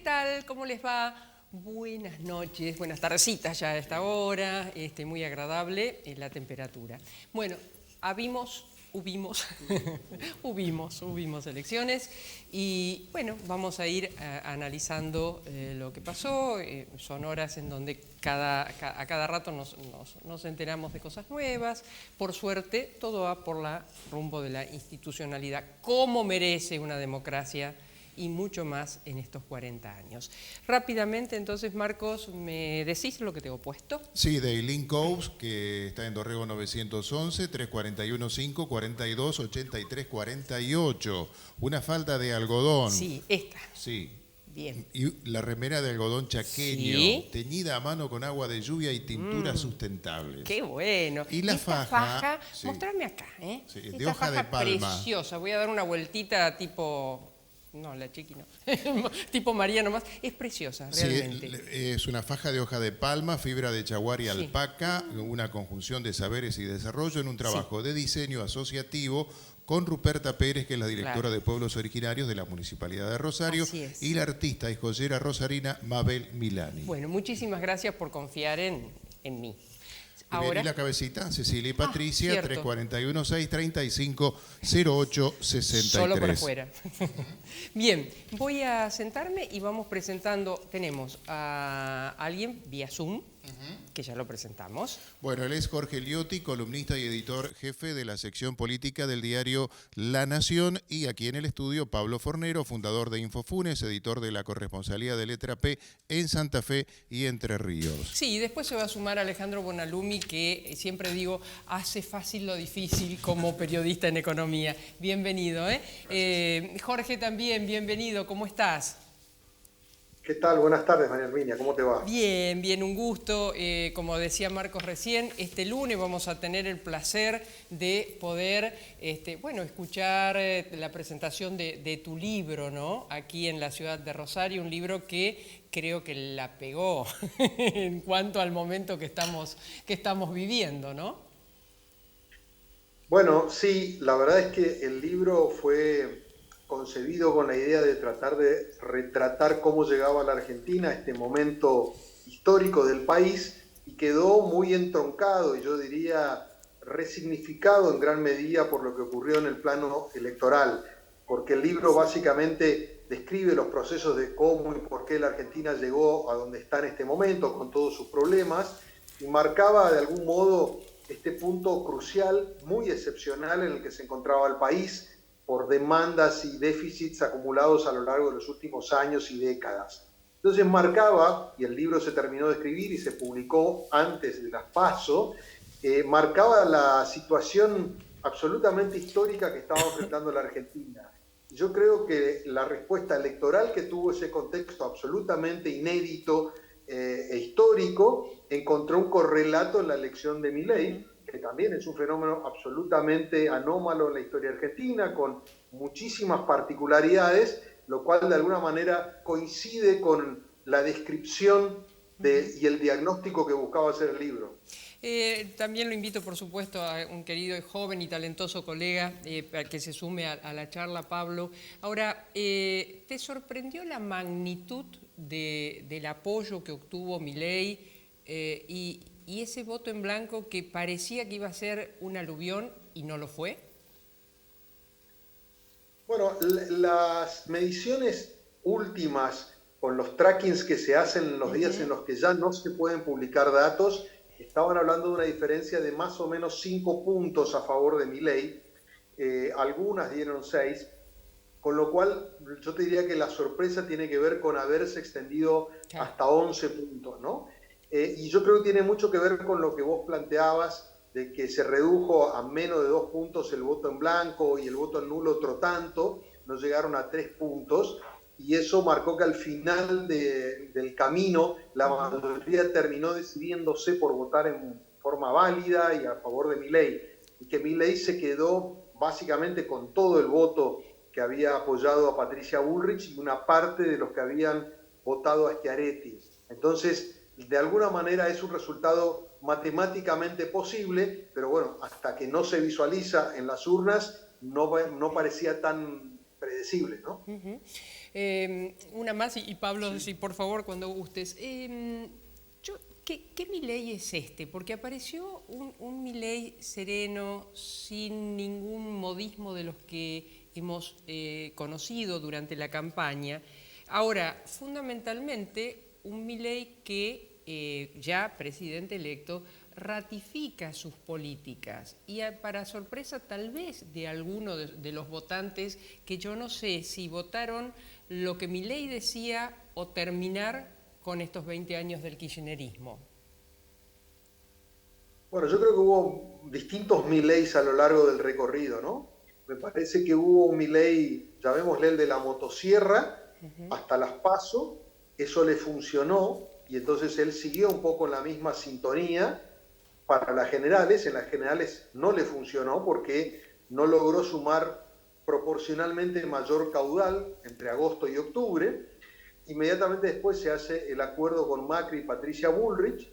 tal? ¿Cómo les va? Buenas noches, buenas tardecitas ya a esta hora, muy agradable la temperatura. Bueno, hubimos elecciones y bueno, vamos a ir analizando lo que pasó. Son horas en donde a cada rato nos enteramos de cosas nuevas. Por suerte, todo va por rumbo de la institucionalidad, como merece una democracia y mucho más en estos 40 años. Rápidamente, entonces, Marcos, ¿me decís lo que tengo puesto? Sí, de Eileen Coves, que está en Dorrego 911, 341-5, 42, 83, 48. Una falda de algodón. Sí, esta. Sí. Bien. Y la remera de algodón chaqueño, sí, teñida a mano con agua de lluvia y tinturas sustentables. ¡Qué bueno! Y la esta faja, sí, mostrarme acá, ¿eh? Sí, Esta de hoja de faja palma. Preciosa. Voy a dar una vueltita tipo... No, la chiqui no. Tipo María nomás. Es preciosa, realmente. Sí, es una faja de hoja de palma, fibra de chaguar y alpaca, una conjunción de saberes y desarrollo en un trabajo de diseño asociativo con Ruperta Pérez, que es la directora de Pueblos Originarios de la Municipalidad de Rosario, y la artista y joyera rosarina Mabel Milani. Bueno, muchísimas gracias por confiar en mí. Ahora, y la cabecita, Cecilia y Patricia, 341-635-0863. Solo por afuera. Bien, voy a sentarme y vamos presentando. Tenemos a alguien vía Zoom, que ya lo presentamos. Bueno, él es Jorge Liotti, columnista y editor jefe de la sección política del diario La Nación, y aquí en el estudio Pablo Fornero, fundador de Infofunes, editor de la corresponsalía de Letra P en Santa Fe y Entre Ríos. Sí, y después se va a sumar Alejandro Bonalumi, que siempre digo, hace fácil lo difícil como periodista en economía. Bienvenido, ¿eh? Jorge también, bienvenido, ¿cómo estás? ¿Qué tal? Buenas tardes, María Herminia, ¿cómo te va? Bien, bien, un gusto. Como decía Marcos recién, este lunes vamos a tener el placer de poder, escuchar la presentación de tu libro, ¿no? Aquí en la ciudad de Rosario, un libro que creo que la pegó en cuanto al momento que estamos viviendo, ¿no? Bueno, sí, la verdad es que el libro fue concebido con la idea de tratar de retratar cómo llegaba la Argentina a este momento histórico del país y quedó muy entroncado y yo diría resignificado en gran medida por lo que ocurrió en el plano electoral, porque el libro básicamente describe los procesos de cómo y por qué la Argentina llegó a donde está en este momento con todos sus problemas y marcaba de algún modo este punto crucial, muy excepcional en el que se encontraba el país por demandas y déficits acumulados a lo largo de los últimos años y décadas. Entonces marcaba, y el libro se terminó de escribir y se publicó antes de las PASO, marcaba la situación absolutamente histórica que estaba enfrentando la Argentina. Yo creo que la respuesta electoral que tuvo ese contexto absolutamente inédito e histórico encontró un correlato en la elección de Milei, que también es un fenómeno absolutamente anómalo en la historia argentina, con muchísimas particularidades, lo cual de alguna manera coincide con la descripción y el diagnóstico que buscaba hacer el libro. También lo invito, por supuesto, a un querido, joven y talentoso colega para que se sume a la charla, Pablo. Ahora, ¿te sorprendió la magnitud del apoyo que obtuvo Milei y ese voto en blanco que parecía que iba a ser un aluvión y no lo fue? Bueno, las mediciones últimas con los trackings que se hacen en los días en los que ya no se pueden publicar datos, estaban hablando de una diferencia de más o menos 5 puntos a favor de Milei, algunas dieron 6, con lo cual yo te diría que la sorpresa tiene que ver con haberse extendido hasta 11 puntos, ¿no? Y yo creo que tiene mucho que ver con lo que vos planteabas, de que se redujo a menos de 2 puntos el voto en blanco y el voto en nulo otro tanto, no llegaron a 3 puntos, y eso marcó que al final del camino la mayoría terminó decidiéndose por votar en forma válida y a favor de Milei, y que Milei se quedó básicamente con todo el voto que había apoyado a Patricia Bullrich y una parte de los que habían votado a Schiaretti. Entonces, de alguna manera es un resultado matemáticamente posible, pero bueno, hasta que no se visualiza en las urnas no parecía tan predecible, ¿no? Una más, y Pablo, sí, por favor, cuando gustes. ¿Qué Milei es este? Porque apareció un Milei sereno, sin ningún modismo de los que hemos conocido durante la campaña. Ahora, fundamentalmente, un Milei que, ya presidente electo, ratifica sus políticas y para sorpresa tal vez de algunos de los votantes, que yo no sé si votaron lo que Milei decía o terminar con estos 20 años del kirchnerismo. Bueno, yo creo que hubo distintos Mileis a lo largo del recorrido, ¿no? Me parece que hubo un Milei, llamémosle el de la motosierra, hasta las PASO, eso le funcionó y entonces él siguió un poco en la misma sintonía. Para las generales, en las generales no le funcionó porque no logró sumar proporcionalmente mayor caudal entre agosto y octubre. Inmediatamente después se hace el acuerdo con Macri y Patricia Bullrich,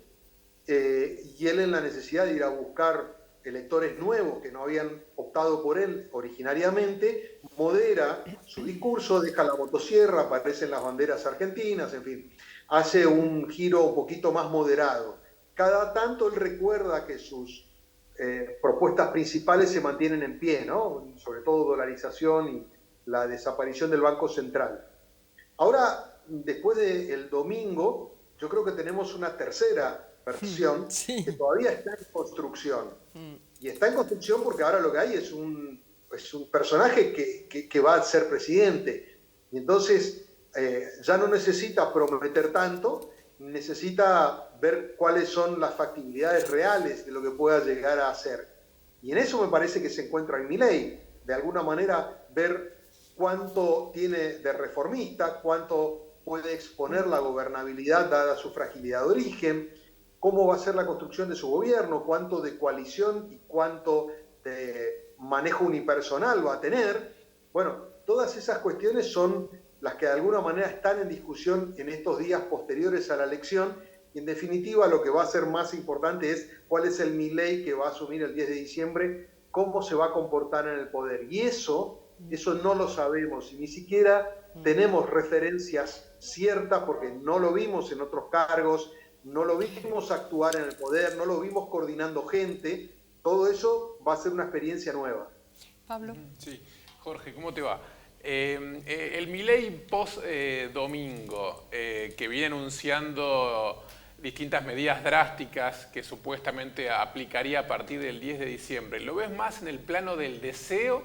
y él, en la necesidad de ir a buscar electores nuevos que no habían optado por él originariamente, modera su discurso, deja la motosierra, aparecen las banderas argentinas, en fin, hace un giro un poquito más moderado. Cada tanto él recuerda que sus propuestas principales se mantienen en pie, ¿no? Sobre todo dolarización y la desaparición del Banco Central. Ahora, después del domingo, yo creo que tenemos una tercera versión que todavía está en construcción. Y está en construcción porque ahora lo que hay es un personaje que va a ser presidente. Y entonces ya no necesita prometer tanto, necesita ver cuáles son las factibilidades reales de lo que pueda llegar a hacer. Y en eso me parece que se encuentra en Milei. De alguna manera, ver cuánto tiene de reformista, cuánto puede exponer la gobernabilidad dada su fragilidad de origen, cómo va a ser la construcción de su gobierno, cuánto de coalición y cuánto de manejo unipersonal va a tener. Bueno, todas esas cuestiones son las que de alguna manera están en discusión en estos días posteriores a la elección, y en definitiva lo que va a ser más importante es cuál es el Milei que va a asumir el 10 de diciembre, cómo se va a comportar en el poder. Y eso no lo sabemos, y ni siquiera tenemos referencias ciertas porque no lo vimos en otros cargos, no lo vimos actuar en el poder, no lo vimos coordinando gente. Todo eso va a ser una experiencia nueva. Pablo. Sí, Jorge, ¿cómo te va? El Milei post-domingo, que viene anunciando distintas medidas drásticas que supuestamente aplicaría a partir del 10 de diciembre, ¿lo ves más en el plano del deseo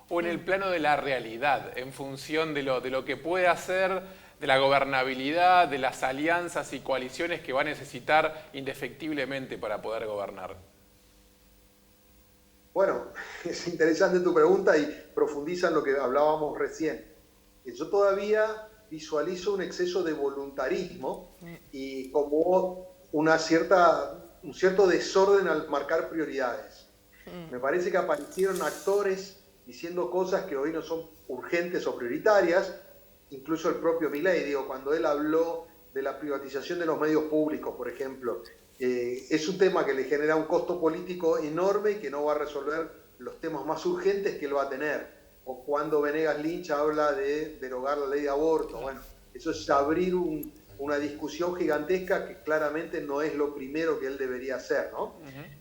o en el plano de la realidad, en función de lo que puede hacer, de la gobernabilidad, de las alianzas y coaliciones que va a necesitar indefectiblemente para poder gobernar? Bueno, es interesante tu pregunta y profundiza en lo que hablábamos recién. Yo todavía visualizo un exceso de voluntarismo y como un cierto desorden al marcar prioridades. Me parece que aparecieron actores diciendo cosas que hoy no son urgentes o prioritarias, incluso el propio Milei, cuando él habló de la privatización de los medios públicos, por ejemplo, es un tema que le genera un costo político enorme y que no va a resolver los temas más urgentes que él va a tener. O cuando Venegas Lynch habla de derogar la ley de aborto. Bueno, eso es abrir una discusión gigantesca que claramente no es lo primero que él debería hacer, ¿no?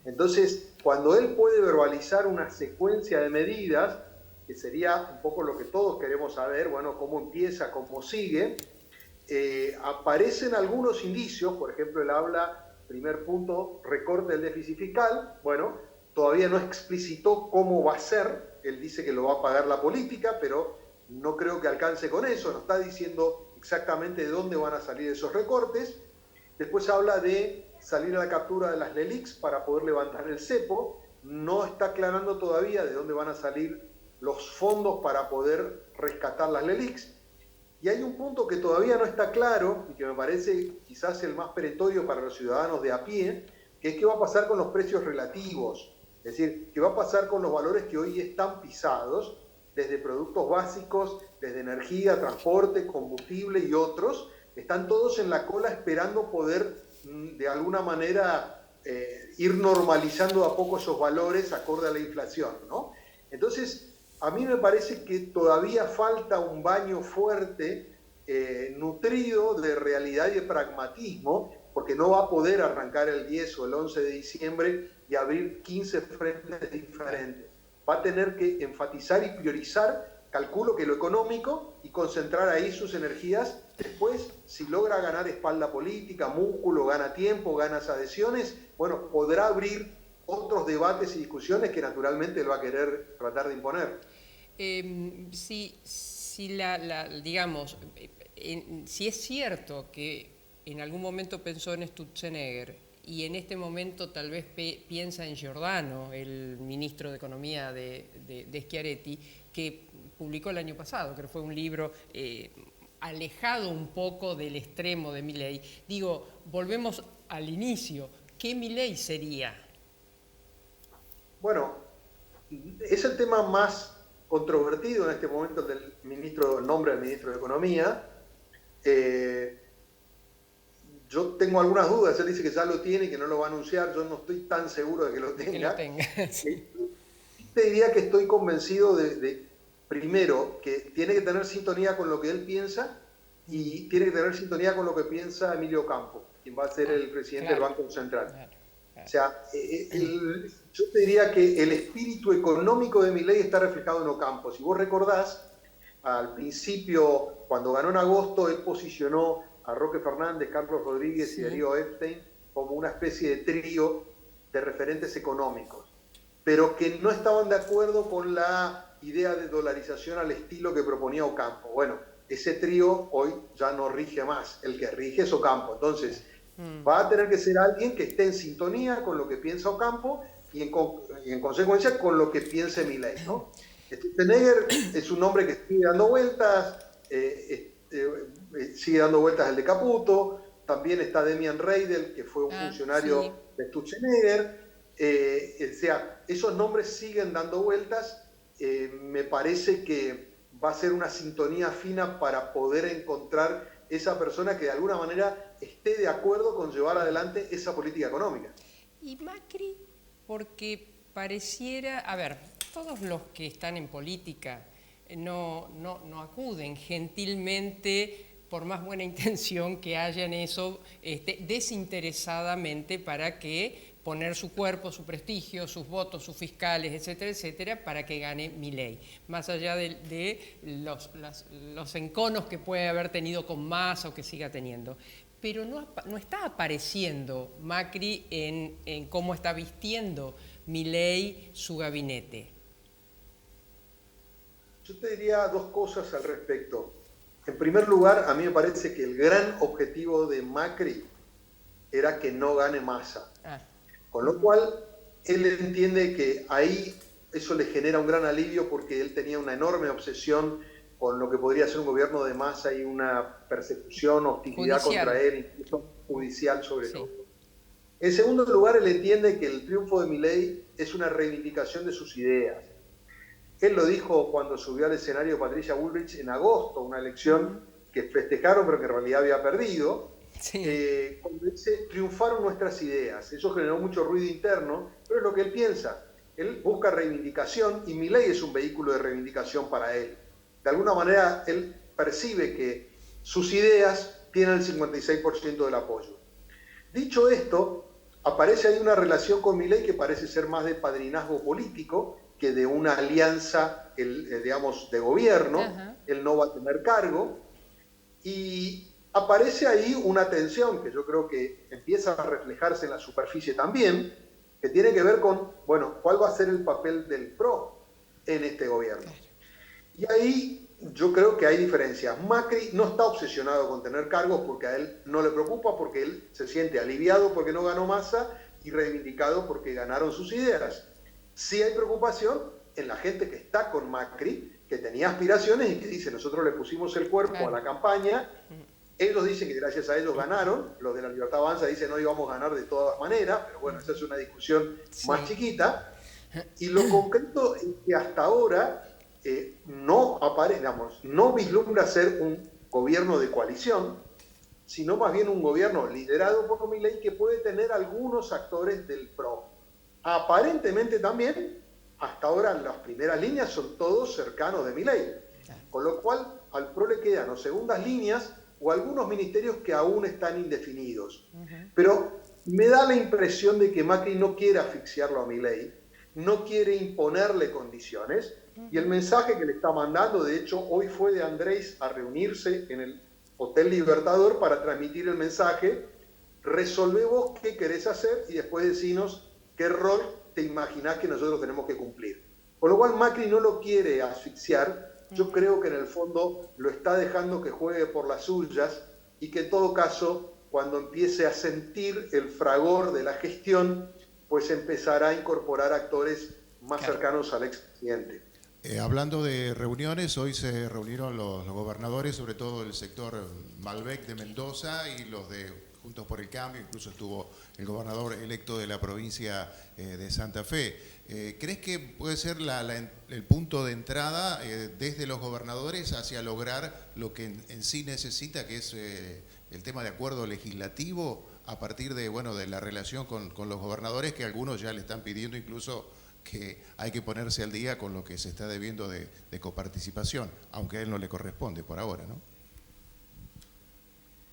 Entonces, cuando él puede verbalizar una secuencia de medidas, que sería un poco lo que todos queremos saber, bueno, cómo empieza, cómo sigue, aparecen algunos indicios. Por ejemplo, él habla, primer punto, recorte del déficit fiscal. Bueno, todavía no explicitó cómo va a ser. Él dice que lo va a pagar la política, pero no creo que alcance con eso. No está diciendo exactamente de dónde van a salir esos recortes. Después habla de salir a la captura de las LELIQs para poder levantar el cepo. No está aclarando todavía de dónde van a salir los fondos para poder rescatar las LELIQs. Y hay un punto que todavía no está claro y que me parece quizás el más perentorio para los ciudadanos de a pie, que es qué va a pasar con los precios relativos. Es decir, qué va a pasar con los valores que hoy están pisados, desde productos básicos, desde energía, transporte, combustible y otros. Están todos en la cola esperando poder, de alguna manera, ir normalizando a poco esos valores acorde a la inflación, ¿no? Entonces, a mí me parece que todavía falta un baño fuerte, nutrido de realidad y de pragmatismo, porque no va a poder arrancar el 10 o el 11 de diciembre y abrir 15 frentes diferentes. Va a tener que enfatizar y priorizar, calculo que lo económico, y concentrar ahí sus energías. Después, si logra ganar espalda política, músculo, gana tiempo, ganas adhesiones, bueno, podrá abrir otros debates y discusiones que naturalmente él va a querer tratar de imponer. Si es cierto que en algún momento pensó en Sturzenegger y en este momento tal vez piensa en Giordano, el ministro de Economía de Schiaretti, que publicó el año pasado, que fue un libro alejado un poco del extremo de Milei. Digo, volvemos al inicio. ¿Qué Milei sería? Bueno, es el tema más controvertido en este momento del nombre del ministro de Economía. Yo tengo algunas dudas, él dice que ya lo tiene y que no lo va a anunciar, yo no estoy tan seguro de que lo tenga. Sí. Te diría que estoy convencido primero, que tiene que tener sintonía con lo que él piensa y tiene que tener sintonía con lo que piensa Emilio Campo, quien va a ser el presidente del Banco Central. Claro. O sea, yo te diría que el espíritu económico de Milei está reflejado en Ocampo. Si vos recordás, al principio, cuando ganó en agosto, él posicionó a Roque Fernández, Carlos Rodríguez y Darío Epstein como una especie de trío de referentes económicos, pero que no estaban de acuerdo con la idea de dolarización al estilo que proponía Ocampo. Bueno, ese trío hoy ya no rige más, el que rige es Ocampo. Entonces, va a tener que ser alguien que esté en sintonía con lo que piensa Ocampo y en consecuencia con lo que piense Milei, ¿no? Sturzenegger es un hombre que sigue dando vueltas, sigue dando vueltas el de Caputo, también está Demian Reidel, que fue un funcionario de Sturzenegger. O sea, esos nombres siguen dando vueltas. Me parece que va a ser una sintonía fina para poder encontrar esa persona que de alguna manera esté de acuerdo con llevar adelante esa política económica. Y Macri, porque pareciera, a ver, todos los que están en política no acuden gentilmente, por más buena intención que haya en eso, desinteresadamente para que poner su cuerpo, su prestigio, sus votos, sus fiscales, etcétera, etcétera, para que gane Milei. Más allá de los enconos que puede haber tenido con Massa o que siga teniendo. Pero no está apareciendo Macri en cómo está vistiendo Milei su gabinete. Yo te diría dos cosas al respecto. En primer lugar, a mí me parece que el gran objetivo de Macri era que no gane Massa. Con lo cual, él entiende que ahí eso le genera un gran alivio porque él tenía una enorme obsesión con lo que podría ser un gobierno de Massa y una persecución, hostilidad contra él, incluso judicial sobre todo. En segundo lugar, él entiende que el triunfo de Milei es una reivindicación de sus ideas. Él lo dijo cuando subió al escenario Patricia Bullrich en agosto, una elección que festejaron pero que en realidad había perdido. Cuando dice, triunfaron nuestras ideas. Eso generó mucho ruido interno, pero es lo que él piensa. Él busca reivindicación y Milei es un vehículo de reivindicación para él. De alguna manera, él percibe que sus ideas tienen el 56% del apoyo. Dicho esto, aparece ahí una relación con Milei que parece ser más de padrinazgo político que de una alianza, digamos, de gobierno. Él no va a tener cargo. Y aparece ahí una tensión que yo creo que empieza a reflejarse en la superficie también, que tiene que ver con, bueno, ¿cuál va a ser el papel del PRO en este gobierno? Y ahí yo creo que hay diferencias. Macri no está obsesionado con tener cargos porque a él no le preocupa, porque él se siente aliviado porque no ganó Massa y reivindicado porque ganaron sus ideas. Sí hay preocupación en la gente que está con Macri, que tenía aspiraciones y que dice, nosotros le pusimos el cuerpo a la campaña. Ellos dicen que gracias a ellos ganaron, los de la Libertad Avanza dicen no íbamos a ganar de todas maneras, pero bueno, esa es una discusión más chiquita. Y lo concreto es que hasta ahora no vislumbra ser un gobierno de coalición, sino más bien un gobierno liderado por Milei que puede tener algunos actores del PRO. Aparentemente también hasta ahora las primeras líneas son todos cercanos de Milei. Con lo cual al PRO le quedan o segundas líneas o algunos ministerios que aún están indefinidos. Pero me da la impresión de que Macri no quiere asfixiarlo a Milei, no quiere imponerle condiciones, y el mensaje que le está mandando, de hecho, hoy fue de Andrés a reunirse en el Hotel Libertador para transmitir el mensaje: resolvé vos qué querés hacer y después decinos qué rol te imaginás que nosotros tenemos que cumplir. Con lo cual Macri no lo quiere asfixiar. Yo creo que en el fondo lo está dejando que juegue por las suyas y que en todo caso, cuando empiece a sentir el fragor de la gestión, pues empezará a incorporar actores más cercanos al expresidente. Hablando de reuniones, hoy se reunieron los gobernadores, sobre todo el sector Malbec de Mendoza y los de Juntos por el Cambio, incluso estuvo el gobernador electo de la provincia de Santa Fe. ¿Crees que puede ser el punto de entrada desde los gobernadores hacia lograr lo que en sí necesita, que es el tema de acuerdo legislativo, a partir de, bueno, de la relación con los gobernadores, que algunos ya le están pidiendo incluso que hay que ponerse al día con lo que se está debiendo de coparticipación, aunque a él no le corresponde por ahora, ¿no?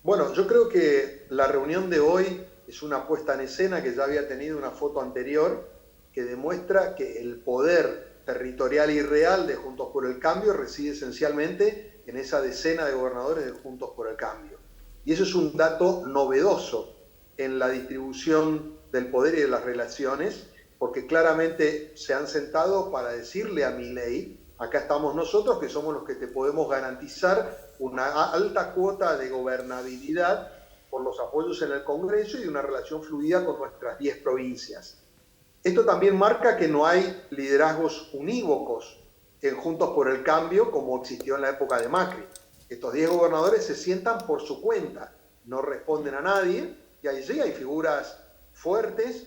Bueno, yo creo que la reunión de hoy es una puesta en escena que ya había tenido una foto anterior que demuestra que el poder territorial y real de Juntos por el Cambio reside esencialmente en esa decena de gobernadores de Juntos por el Cambio. Y eso es un dato novedoso en la distribución del poder y de las relaciones, porque claramente se han sentado para decirle a Milei: acá estamos nosotros, que somos los que te podemos garantizar una alta cuota de gobernabilidad por los apoyos en el Congreso y de una relación fluida con nuestras 10 provincias. Esto también marca que no hay liderazgos unívocos en Juntos por el Cambio como existió en la época de Macri. Estos 10 gobernadores se sientan por su cuenta, no responden a nadie, y allí hay figuras fuertes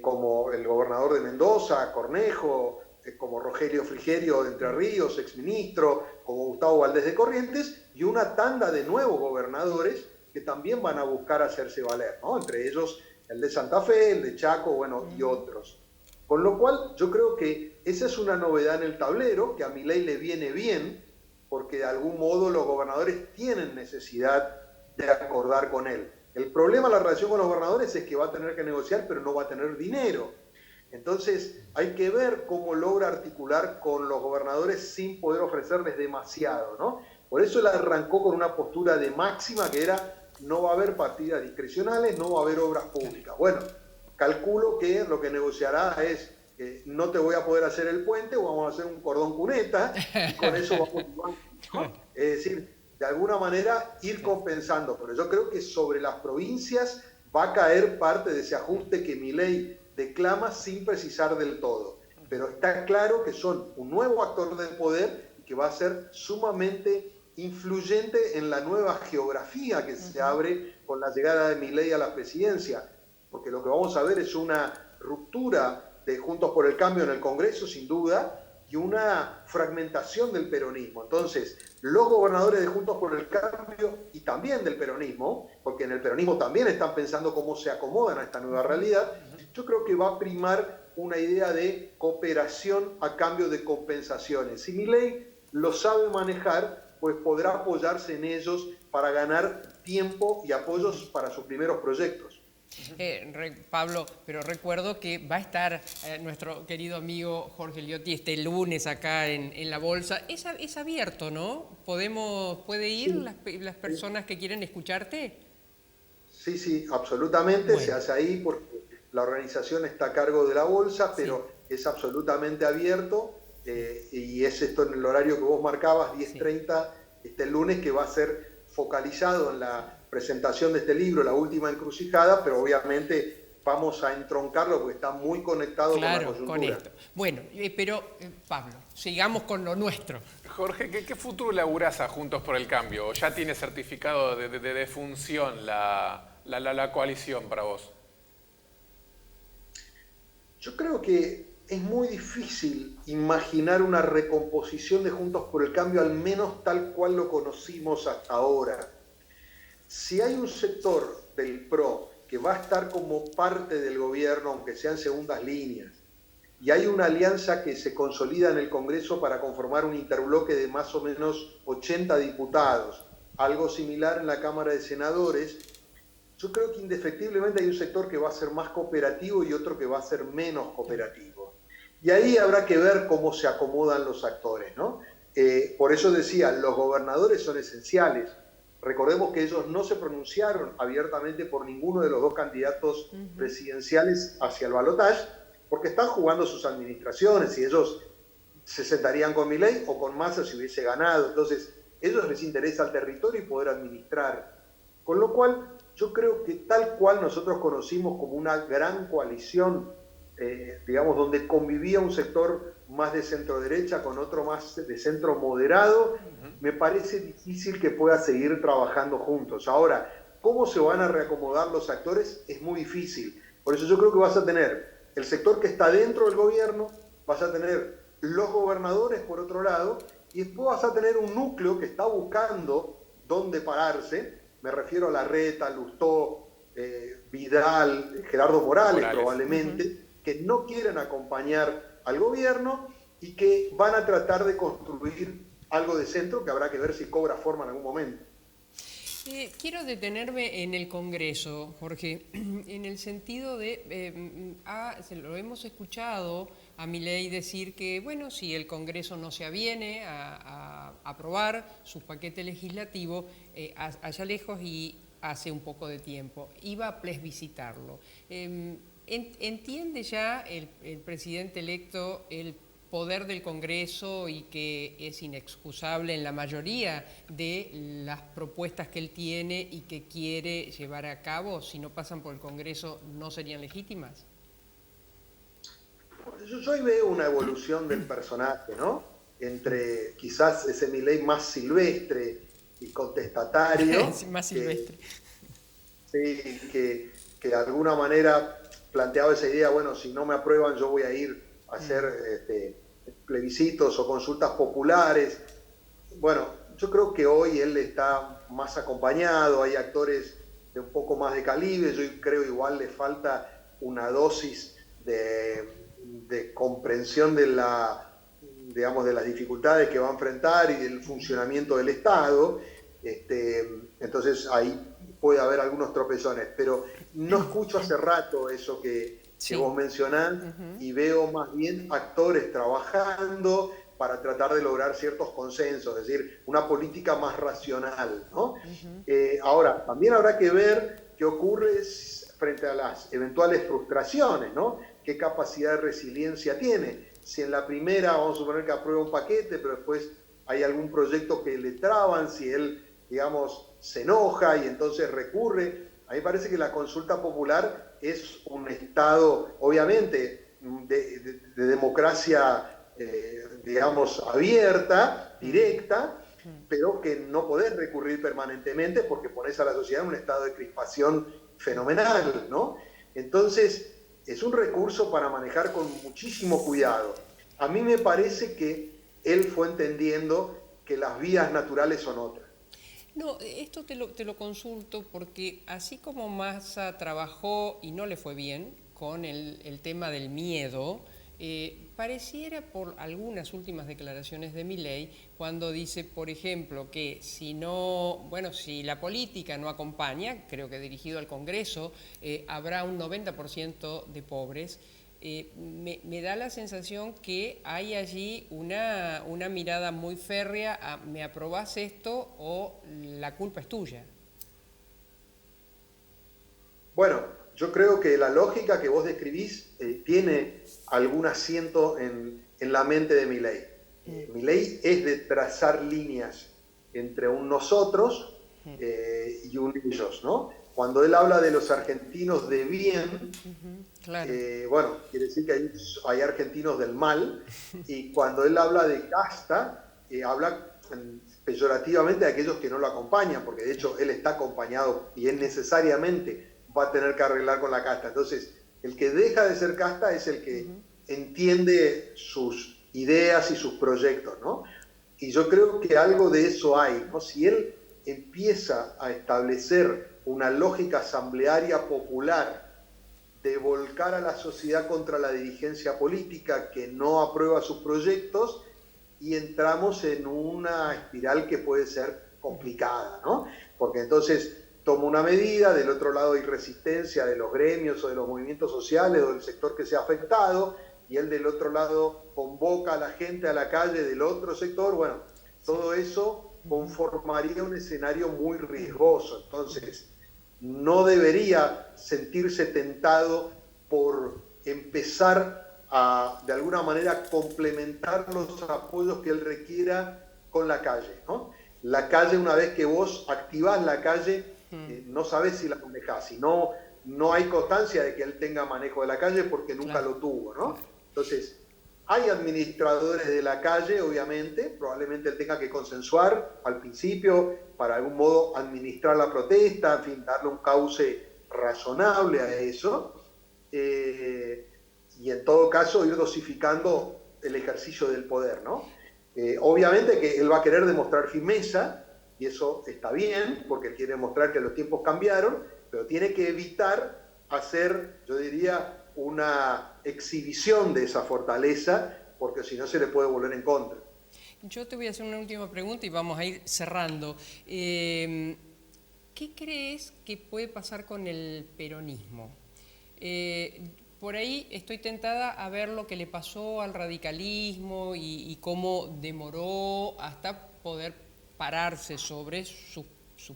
como el gobernador de Mendoza, Cornejo, como Rogelio Frigerio de Entre Ríos, exministro, como Gustavo Valdés de Corrientes, y una tanda de nuevos gobernadores que también van a buscar hacerse valer, ¿no? Entre ellos el de Santa Fe, el de Chaco, bueno, y otros. Con lo cual yo creo que esa es una novedad en el tablero, que a Milei le viene bien, porque de algún modo los gobernadores tienen necesidad de acordar con él. El problema de la relación con los gobernadores es que va a tener que negociar, pero no va a tener dinero. Entonces hay que ver cómo logra articular con los gobernadores sin poder ofrecerles demasiado, ¿no? Por eso él arrancó con una postura de máxima que era: no va a haber partidas discrecionales, no va a haber obras públicas. Bueno, calculo que lo que negociará es: no te voy a poder hacer el puente, o vamos a hacer un cordón cuneta, y con eso vamos, ¿no? Es decir, de alguna manera ir compensando. Pero yo creo que sobre las provincias va a caer parte de ese ajuste que Milei declama sin precisar del todo. Pero está claro que son un nuevo actor del poder y que va a ser sumamente influyente en la nueva geografía que se abre con la llegada de Milei a la presidencia. Porque lo que vamos a ver es una ruptura de Juntos por el Cambio en el Congreso, sin duda, y una fragmentación del peronismo. Entonces, los gobernadores de Juntos por el Cambio y también del peronismo, porque en el peronismo también están pensando cómo se acomodan a esta nueva realidad, yo creo que va a primar una idea de cooperación a cambio de compensaciones. Si Milei lo sabe manejar, pues podrá apoyarse en ellos para ganar tiempo y apoyos para sus primeros proyectos. Pablo, pero recuerdo que va a estar nuestro querido amigo Jorge Liotti este lunes acá en la Bolsa. Es abierto, ¿no? ¿Puede ir las personas que quieren escucharte? Sí, absolutamente. Bueno. Se hace ahí porque la organización está a cargo de la Bolsa, pero es absolutamente abierto. Y es esto en el horario que vos marcabas, 10:30, este lunes, que va a ser focalizado en la presentación de este libro, La Última Encrucijada, pero obviamente vamos a entroncarlo porque está muy conectado con la coyuntura. Con esto. Bueno, pero Pablo, sigamos con lo nuestro. Jorge, ¿qué futuro laburás a Juntos por el Cambio? ¿O ya tiene certificado de defunción la coalición para vos? Yo creo que es muy difícil imaginar una recomposición de Juntos por el Cambio, al menos tal cual lo conocimos hasta ahora. Si hay un sector del PRO que va a estar como parte del gobierno, aunque sean segundas líneas, y hay una alianza que se consolida en el Congreso para conformar un interbloque de más o menos 80 diputados, algo similar en la Cámara de Senadores. Yo creo que indefectiblemente hay un sector que va a ser más cooperativo y otro que va a ser menos cooperativo. Y ahí habrá que ver cómo se acomodan los actores, ¿no? Por eso decía, los gobernadores son esenciales. Recordemos que ellos no se pronunciaron abiertamente por ninguno de los dos candidatos presidenciales hacia el balotaje, porque están jugando sus administraciones y ellos se sentarían con Milei o con Massa si hubiese ganado. Entonces, a ellos les interesa el territorio y poder administrar. Con lo cual, yo creo que tal cual nosotros conocimos como una gran coalición, digamos, donde convivía un sector más de centro derecha con otro más de centro moderado, me parece difícil que pueda seguir trabajando juntos. Ahora, ¿cómo se van a reacomodar los actores? Es muy difícil. Por eso yo creo que vas a tener el sector que está dentro del gobierno, vas a tener los gobernadores por otro lado, y después vas a tener un núcleo que está buscando dónde pararse. Me refiero a Larreta, Lustó, Vidal, Gerardo Morales probablemente, que no quieren acompañar al gobierno y que van a tratar de construir algo de centro que habrá que ver si cobra forma en algún momento. Quiero detenerme en el Congreso, Jorge, en el sentido de, lo hemos escuchado a Milei decir que, bueno, si el Congreso no se aviene a aprobar su paquete legislativo, allá lejos y hace un poco de tiempo, iba a plebiscitarlo. ¿Entiende ya el presidente electo el poder del Congreso y que es inexcusable en la mayoría de las propuestas que él tiene y que quiere llevar a cabo? Si no pasan por el Congreso, ¿no serían legítimas? Yo hoy veo una evolución del personaje, ¿no? Entre quizás ese Milei más silvestre y contestatario. Más silvestre. Sí, que de alguna manera planteaba esa idea, bueno, si no me aprueban yo voy a ir a hacer plebiscitos o consultas populares. Bueno, yo creo que hoy él está más acompañado, hay actores de un poco más de calibre, yo creo igual le falta una dosis de comprensión de digamos, de las dificultades que va a enfrentar y del funcionamiento del Estado. Entonces ahí puede haber algunos tropezones, pero no escucho hace rato eso que vos mencionás, y veo más bien actores trabajando para tratar de lograr ciertos consensos, es decir, una política más racional, ¿no? Ahora, también habrá que ver qué ocurre frente a las eventuales frustraciones, ¿no? ¿Qué capacidad de resiliencia tiene? Si en la primera, vamos a suponer que aprueba un paquete, pero después hay algún proyecto que le traban, si él, digamos, se enoja y entonces recurre. A mí me parece que la consulta popular es un estado, obviamente, de democracia, digamos, abierta, directa, pero que no podés recurrir permanentemente porque pones a la sociedad en un estado de crispación fenomenal, ¿no? Entonces, es un recurso para manejar con muchísimo cuidado. A mí me parece que él fue entendiendo que las vías naturales son otras. No, esto te lo consulto porque así como Massa trabajó y no le fue bien con el tema del miedo, pareciera por algunas últimas declaraciones de Milei, cuando dice, por ejemplo, que si la política no acompaña, creo que dirigido al Congreso, habrá un 90% de pobres. Me da la sensación que hay allí una mirada muy férrea a ¿me aprobás esto o la culpa es tuya? Bueno, yo creo que la lógica que vos describís tiene algún asiento en la mente de Milei. Milei es de trazar líneas entre un nosotros y un ellos, ¿no? Cuando él habla de los argentinos de bien, claro. Bueno, quiere decir que hay argentinos del mal, y cuando él habla de casta, habla peyorativamente de aquellos que no lo acompañan, porque de hecho él está acompañado y él necesariamente va a tener que arreglar con la casta. Entonces, el que deja de ser casta es el que entiende sus ideas y sus proyectos, ¿no? Y yo creo que algo de eso hay, ¿no? Si él empieza a establecer una lógica asamblearia popular de volcar a la sociedad contra la dirigencia política que no aprueba sus proyectos, y entramos en una espiral que puede ser complicada, ¿no? Porque entonces toma una medida, del otro lado hay resistencia de los gremios o de los movimientos sociales o del sector que sea afectado, y él del otro lado convoca a la gente a la calle del otro sector. Bueno, todo eso conformaría un escenario muy riesgoso. Entonces, no debería sentirse tentado por empezar a, de alguna manera, complementar los apoyos que él requiera con la calle, ¿no? La calle, una vez que vos activás la calle, no sabés si la manejás, si no, no hay constancia de que él tenga manejo de la calle porque nunca lo tuvo, ¿no? Entonces, hay administradores de la calle, obviamente, probablemente él tenga que consensuar al principio para de algún modo administrar la protesta, en fin, darle un cauce razonable a eso, y en todo caso ir dosificando el ejercicio del poder, ¿no? Obviamente que él va a querer demostrar firmeza, y eso está bien, porque él quiere demostrar que los tiempos cambiaron, pero tiene que evitar hacer, yo diría, una exhibición de esa fortaleza, porque si no se le puede volver en contra. Yo te voy a hacer una última pregunta y vamos a ir cerrando. ¿Qué crees que puede pasar con el peronismo? Por ahí estoy tentada a ver lo que le pasó al radicalismo y cómo demoró hasta poder pararse sobre su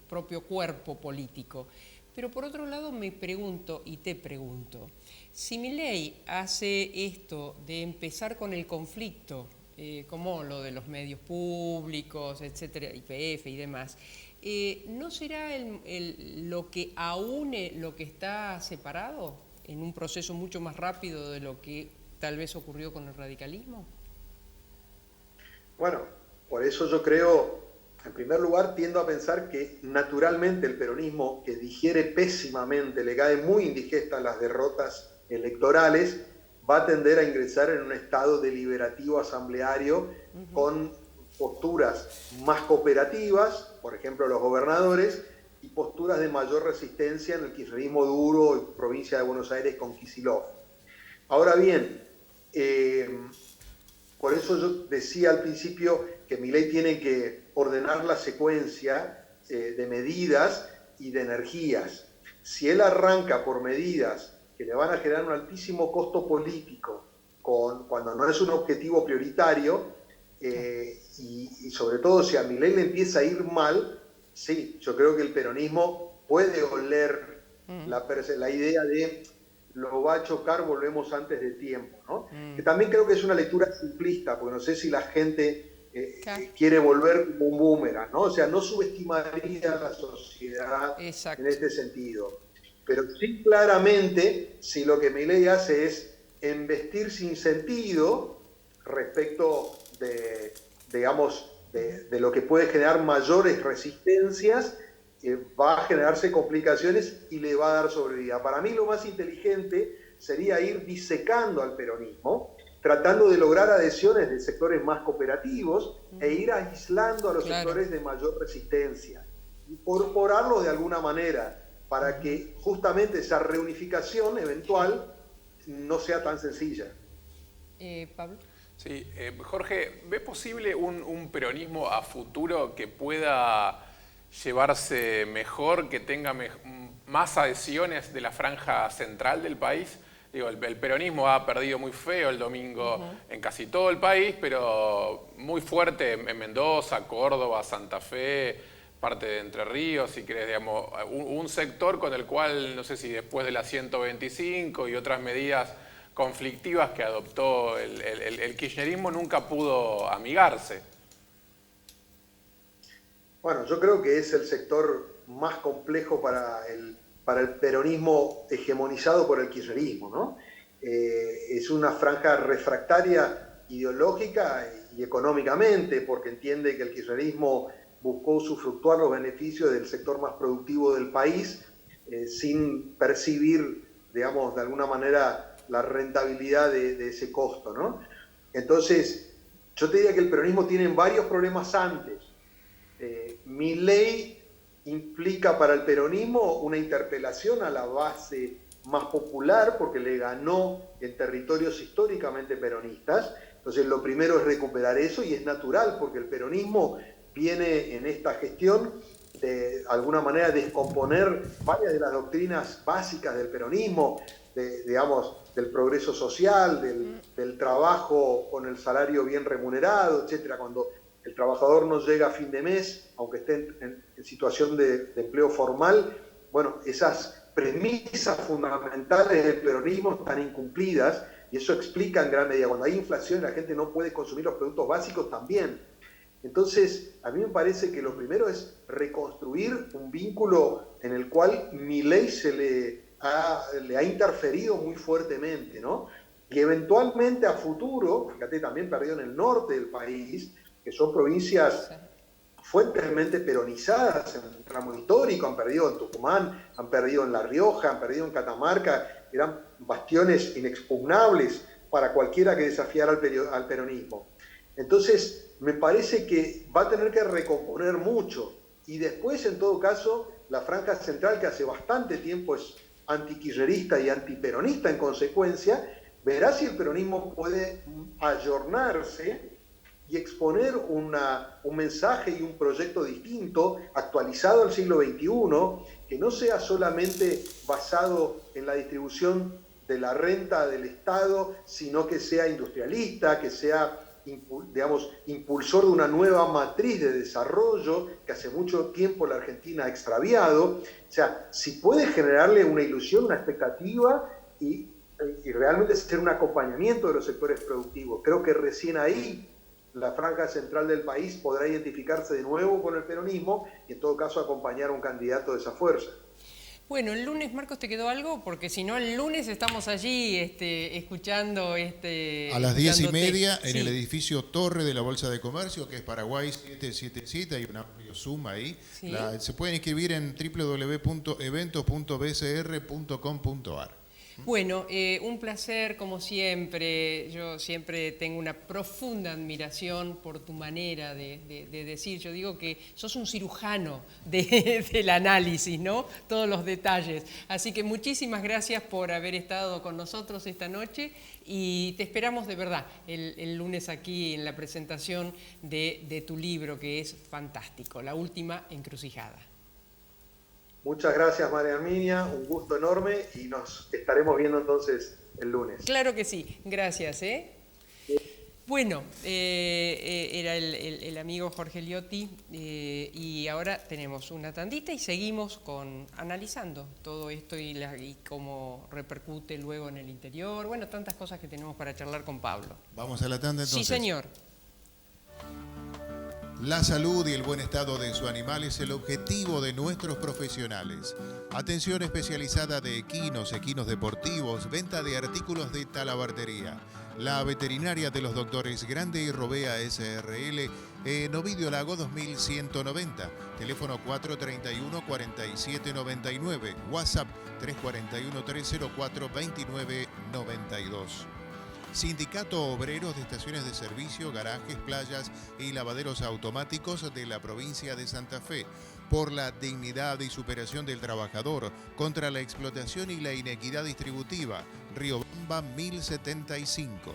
propio cuerpo político. Pero por otro lado me pregunto y te pregunto, si Milei hace esto de empezar con el conflicto, como lo de los medios públicos, etcétera, YPF y demás, ¿no será lo que aúne lo que está separado en un proceso mucho más rápido de lo que tal vez ocurrió con el radicalismo? Bueno, por eso yo creo, en primer lugar, tiendo a pensar que naturalmente el peronismo, que digiere pésimamente, le cae muy indigesta las derrotas electorales, va a tender a ingresar en un estado deliberativo asambleario con posturas más cooperativas, por ejemplo los gobernadores, y posturas de mayor resistencia en el kirchnerismo duro en provincia de Buenos Aires con Kicillof. Ahora bien, por eso yo decía al principio que Milei tiene que ordenar la secuencia de medidas y de energías. Si él arranca por medidas que le van a generar un altísimo costo político, cuando no es un objetivo prioritario, y sobre todo si a Milei le empieza a ir mal, sí, yo creo que el peronismo puede oler la idea de lo va a chocar, volvemos antes de tiempo, ¿no? Que también creo que es una lectura simplista, porque no sé si la gente quiere volver como un boomerang, ¿no? O sea, no subestimaría a la sociedad en este sentido. Pero sí, claramente, si lo que Milei hace es embestir sin sentido respecto de, digamos, de lo que puede generar mayores resistencias, va a generarse complicaciones y le va a dar sobrevida. Para mí lo más inteligente sería ir disecando al peronismo, tratando de lograr adhesiones de sectores más cooperativos e ir aislando a los sectores de mayor resistencia. Incorporarlos de alguna manera para que justamente esa reunificación eventual no sea tan sencilla. Pablo. Sí, Jorge, ¿ve posible un peronismo a futuro que pueda llevarse mejor, que tenga más adhesiones de la franja central del país? Digo, el peronismo ha perdido muy feo el domingo en casi todo el país, pero muy fuerte en Mendoza, Córdoba, Santa Fe, parte de Entre Ríos, si querés, digamos, un sector con el cual, no sé si después de la 125 y otras medidas conflictivas que adoptó el kirchnerismo nunca pudo amigarse. Bueno, yo creo que es el sector más complejo para el peronismo hegemonizado por el kirchnerismo, ¿no? Es una franja refractaria ideológica y económicamente, porque entiende que el kirchnerismo buscó usufructuar los beneficios del sector más productivo del país sin percibir, digamos, de alguna manera la rentabilidad de ese costo, ¿no? Entonces, yo te diría que el peronismo tiene varios problemas antes. Milei implica para el peronismo una interpelación a la base más popular porque le ganó en territorios históricamente peronistas. Entonces lo primero es recuperar eso, y es natural porque el peronismo viene en esta gestión de alguna manera descomponer varias de las doctrinas básicas del peronismo, digamos, del progreso social, del trabajo con el salario bien remunerado, etcétera. Cuando el trabajador no llega a fin de mes, aunque esté en situación de empleo formal, bueno, esas premisas fundamentales del peronismo están incumplidas, y eso explica en gran medida. Cuando hay inflación y la gente no puede consumir los productos básicos, también. Entonces, a mí me parece que lo primero es reconstruir un vínculo en el cual Milei le ha interferido muy fuertemente, ¿no? Y eventualmente a futuro, fíjate, también perdió en el norte del país, que son provincias fuertemente peronizadas en el tramo histórico, han perdido en Tucumán, han perdido en La Rioja, han perdido en Catamarca, eran bastiones inexpugnables para cualquiera que desafiara al peronismo. Entonces, me parece que va a tener que recomponer mucho, y después, en todo caso, la franja central, que hace bastante tiempo es antikirchnerista y antiperonista en consecuencia, verá si el peronismo puede ayornarse y exponer un mensaje y un proyecto distinto, actualizado al siglo XXI, que no sea solamente basado en la distribución de la renta del Estado, sino que sea industrialista, que sea, digamos, impulsor de una nueva matriz de desarrollo que hace mucho tiempo la Argentina ha extraviado. O sea, si puede generarle una ilusión, una expectativa y realmente ser un acompañamiento de los sectores productivos, creo que recién ahí la franja central del país podrá identificarse de nuevo con el peronismo y en todo caso acompañar a un candidato de esa fuerza. Bueno, el lunes, Marcos, ¿te quedó algo? Porque si no, el lunes estamos allí escuchando... a las 10:30 en el edificio Torre de la Bolsa de Comercio, que es Paraguay 777, hay un amplio Zoom ahí. ¿Sí? Se pueden inscribir en www.eventos.bcr.com.ar. Bueno, un placer como siempre. Yo siempre tengo una profunda admiración por tu manera de decir. Yo digo que sos un cirujano del análisis, ¿no? Todos los detalles. Así que muchísimas gracias por haber estado con nosotros esta noche, y te esperamos de verdad el lunes aquí en la presentación de tu libro, que es fantástico, La Última Encrucijada. Muchas gracias, María Arminia, un gusto enorme, y nos estaremos viendo entonces el lunes. Claro que sí, gracias. Bueno, era el amigo Jorge Liotti, y ahora tenemos una tandita y seguimos analizando todo esto y cómo repercute luego en el interior. Bueno, tantas cosas que tenemos para charlar con Pablo. Vamos a la tanda entonces. Sí, señor. La salud y el buen estado de su animal es el objetivo de nuestros profesionales. Atención especializada de equinos deportivos, venta de artículos de talabartería. La veterinaria de los doctores Grande y Robea S.R.L. en Ovidio Lago 2190. Teléfono 431-4799. WhatsApp 341-304-2992. Sindicato Obreros de Estaciones de Servicio, Garajes, Playas y Lavaderos Automáticos de la provincia de Santa Fe. Por la dignidad y superación del trabajador, contra la explotación y la inequidad distributiva. Riobamba 1075.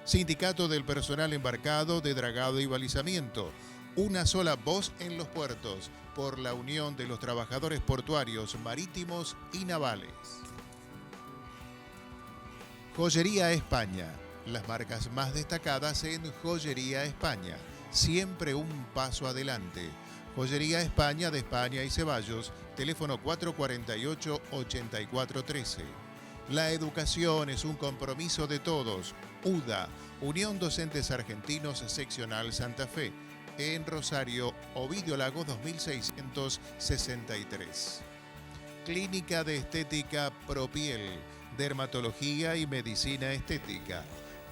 Sindicato del Personal Embarcado de Dragado y Balizamiento. Una sola voz en los puertos. Por la unión de los trabajadores portuarios, marítimos y navales. Joyería España, las marcas más destacadas en Joyería España, siempre un paso adelante. Joyería España de España y Ceballos, teléfono 448-8413. La educación es un compromiso de todos. UDA, Unión Docentes Argentinos Seccional Santa Fe, en Rosario, Ovidio Lago 2663. Clínica de Estética Propiel, Dermatología y Medicina Estética.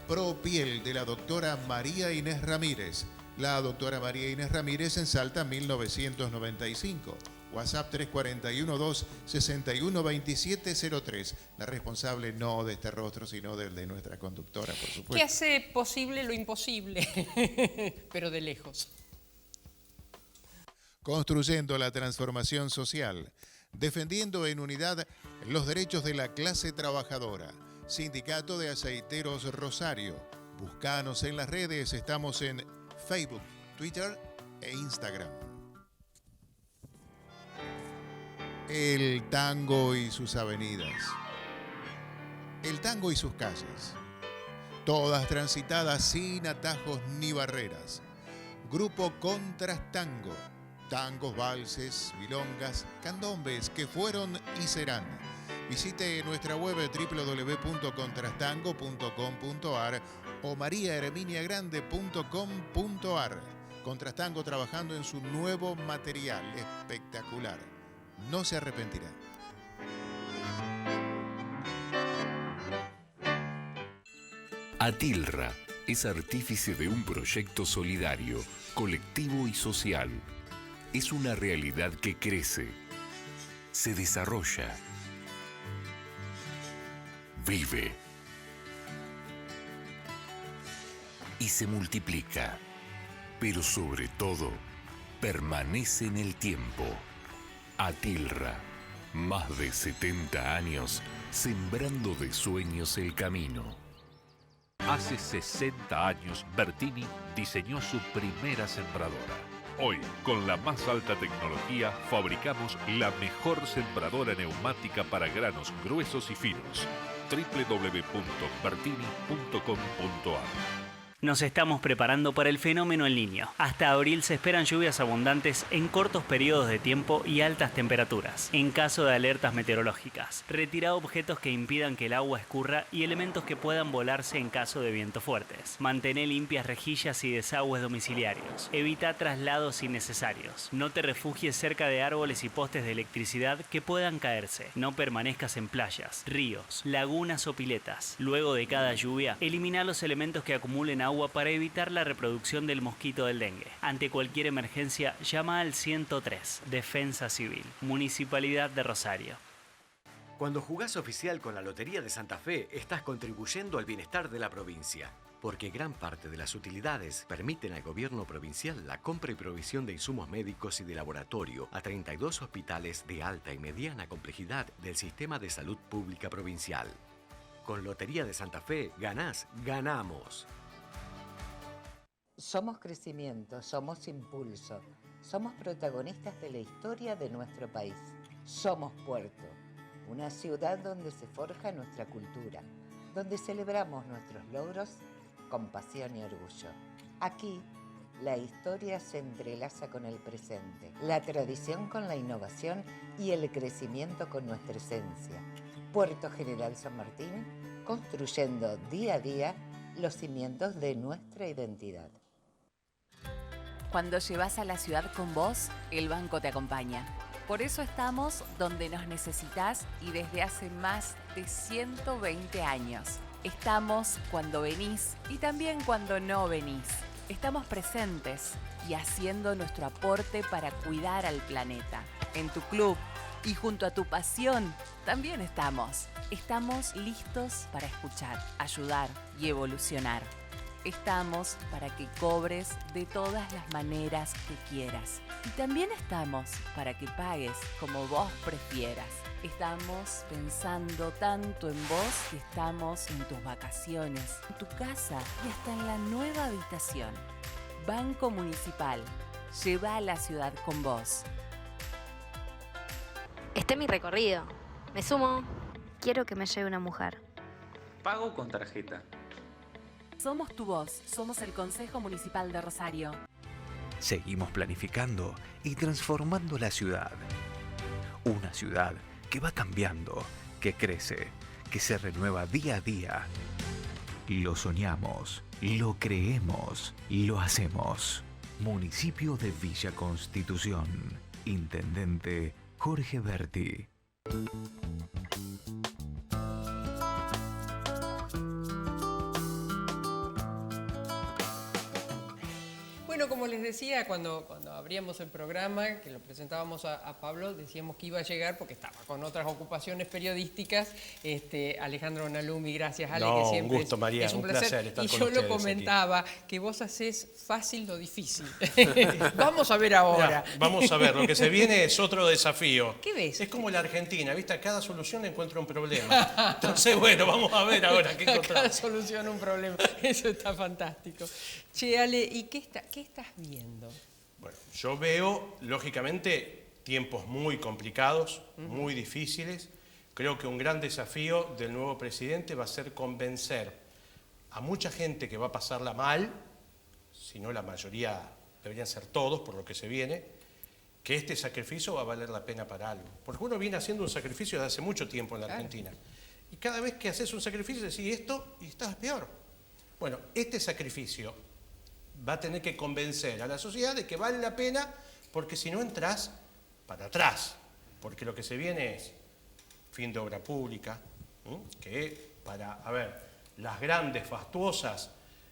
Propiel de la doctora María Inés Ramírez. La doctora María Inés Ramírez en Salta 1995. WhatsApp 341-261-2703. La responsable no de este rostro, sino del de nuestra conductora, por supuesto. Que hace posible lo imposible, pero de lejos. Construyendo la transformación social. defendiendo en unidad los derechos de la clase trabajadora. Sindicato de Aceiteros Rosario. Búscanos en las redes, estamos en Facebook, Twitter e Instagram. El tango y sus avenidas. El tango y sus calles. Todas transitadas sin atajos ni barreras. Grupo Contrastango. Tangos, valses, milongas, candombes que fueron y serán. Visite nuestra web www.contrastango.com.ar o mariaherminiagrande.com.ar. Contrastango trabajando en su nuevo material espectacular. No se arrepentirá. Atilra es artífice de un proyecto solidario, colectivo y social. Es una realidad que crece, se desarrolla, vive y se multiplica, pero sobre todo permanece en el tiempo. Atilra, más de 70 años sembrando de sueños el camino. Hace 60 años, Bertini diseñó su primera sembradora. Hoy, con la más alta tecnología, fabricamos la mejor sembradora neumática para granos gruesos y finos. www.bertini.com.ar. Nos estamos preparando para el fenómeno El Niño. Hasta abril se esperan lluvias abundantes en cortos periodos de tiempo y altas temperaturas. En caso de alertas meteorológicas, retira objetos que impidan que el agua escurra y elementos que puedan volarse en caso de vientos fuertes. Mantén limpias rejillas y desagües domiciliarios. Evita traslados innecesarios. No te refugies cerca de árboles y postes de electricidad que puedan caerse. No permanezcas en playas, ríos, lagunas o piletas. Luego de cada lluvia, elimina los elementos que acumulen agua para evitar la reproducción del mosquito del dengue. Ante cualquier emergencia, llama al 103, Defensa Civil, Municipalidad de Rosario. Cuando jugás oficial con la Lotería de Santa Fe, estás contribuyendo al bienestar de la provincia, porque gran parte de las utilidades permiten al gobierno provincial la compra y provisión de insumos médicos y de laboratorio a 32 hospitales de alta y mediana complejidad del sistema de salud pública provincial. Con Lotería de Santa Fe, ganás, ganamos. Somos crecimiento, somos impulso, somos protagonistas de la historia de nuestro país. Somos Puerto, una ciudad donde se forja nuestra cultura, donde celebramos nuestros logros con pasión y orgullo. Aquí, la historia se entrelaza con el presente, la tradición con la innovación y el crecimiento con nuestra esencia. Puerto General San Martín, construyendo día a día los cimientos de nuestra identidad. Cuando llevas a la ciudad con vos, el banco te acompaña. Por eso estamos donde nos necesitas y desde hace más de 120 años. Estamos cuando venís y también cuando no venís. Estamos presentes y haciendo nuestro aporte para cuidar al planeta. En tu club y junto a tu pasión también estamos. Estamos listos para escuchar, ayudar y evolucionar. Estamos para que cobres de todas las maneras que quieras. Y también estamos para que pagues como vos prefieras. Estamos pensando tanto en vos que estamos en tus vacaciones, en tu casa y hasta en la nueva habitación. Banco Municipal. Lleva a la ciudad con vos. Este es mi recorrido. Me sumo. Quiero que me lleve una mujer. Pago con tarjeta. Somos tu voz, somos el Consejo Municipal de Rosario. Seguimos planificando y transformando la ciudad. Una ciudad que va cambiando, que crece, que se renueva día a día. Lo soñamos, lo creemos, lo hacemos. Municipio de Villa Constitución. Intendente Jorge Berti. Bueno, como les decía, cuando abríamos el programa, que lo presentábamos a Pablo, decíamos que iba a llegar porque estaba con otras ocupaciones periodísticas. Alejandro Nalumi, gracias Ale, no, que siempre un gusto, María, es un placer estar y con yo ustedes lo comentaba, aquí. que vos hacés fácil lo difícil. Vamos a ver ahora. Mirá, vamos a ver, lo que se viene es otro desafío. ¿Qué ves? Es como la Argentina, ¿viste? A cada solución encuentra un problema. Entonces, bueno, vamos a ver ahora qué encontramos. Cada solución un problema. Eso está fantástico. Che, Ale, ¿y qué estás viendo? Bueno, yo veo, lógicamente, tiempos muy complicados, muy difíciles. Creo que un gran desafío del nuevo presidente va a ser convencer a mucha gente que va a pasarla mal, si no la mayoría, deberían ser todos, por lo que se viene, que este sacrificio va a valer la pena para algo. Porque uno viene haciendo un sacrificio desde hace mucho tiempo en la Argentina. Y cada vez que haces un sacrificio decís esto y estás peor. Bueno, este sacrificio va a tener que convencer a la sociedad de que vale la pena, porque si no entras para atrás. Porque lo que se viene es fin de obra pública, que para, las grandes, fastuosas,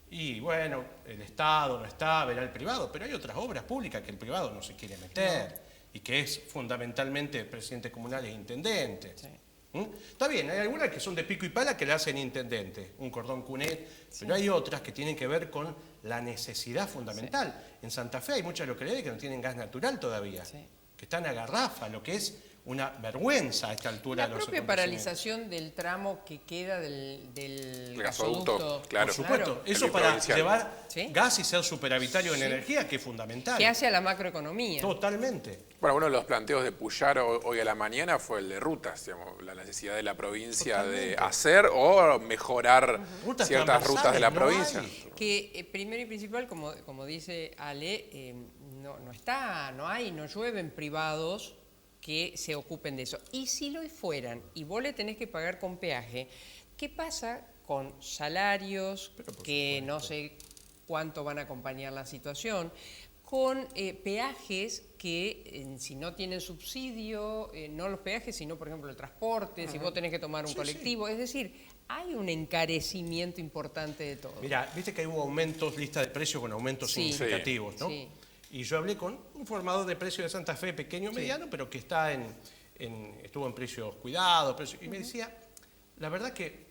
y bueno, el Estado no está, verá el privado, pero hay otras obras públicas que el privado no se quiere meter, y que es fundamentalmente presidentes comunales e intendentes. Sí. Está bien, hay algunas que son de pico y pala que le hacen intendente, un cordón cunet, pero hay otras que tienen que ver con la necesidad fundamental. En Santa Fe hay muchas localidades que no tienen gas natural todavía, que están a garrafa, lo que es una vergüenza a esta altura. La propia paralización del tramo que queda del gasoducto. Claro. Por supuesto, eso para llevar gas y ser superavitario en energía, que es fundamental. Que hace a la macroeconomía. Totalmente. Bueno, uno de los planteos de Puyar hoy a la mañana fue el de rutas, digamos, la necesidad de la provincia de hacer o mejorar ciertas rutas de la provincia. Que primero y principal, como dice Ale, no llueven privados que se ocupen de eso. Y si lo fueran, y vos le tenés que pagar con peaje, ¿qué pasa con salarios que no sé cuánto van a acompañar la situación? Con peajes que si no tienen subsidio, no los peajes, sino por ejemplo el transporte, si vos tenés que tomar un colectivo, es decir, hay un encarecimiento importante de todo. Mirá, viste que hubo aumentos, lista de precios con aumentos significativos, ¿no? Sí. Y yo hablé con un formador de precios de Santa Fe, pequeño, mediano, pero que está estuvo en precios cuidados, y me decía, la verdad que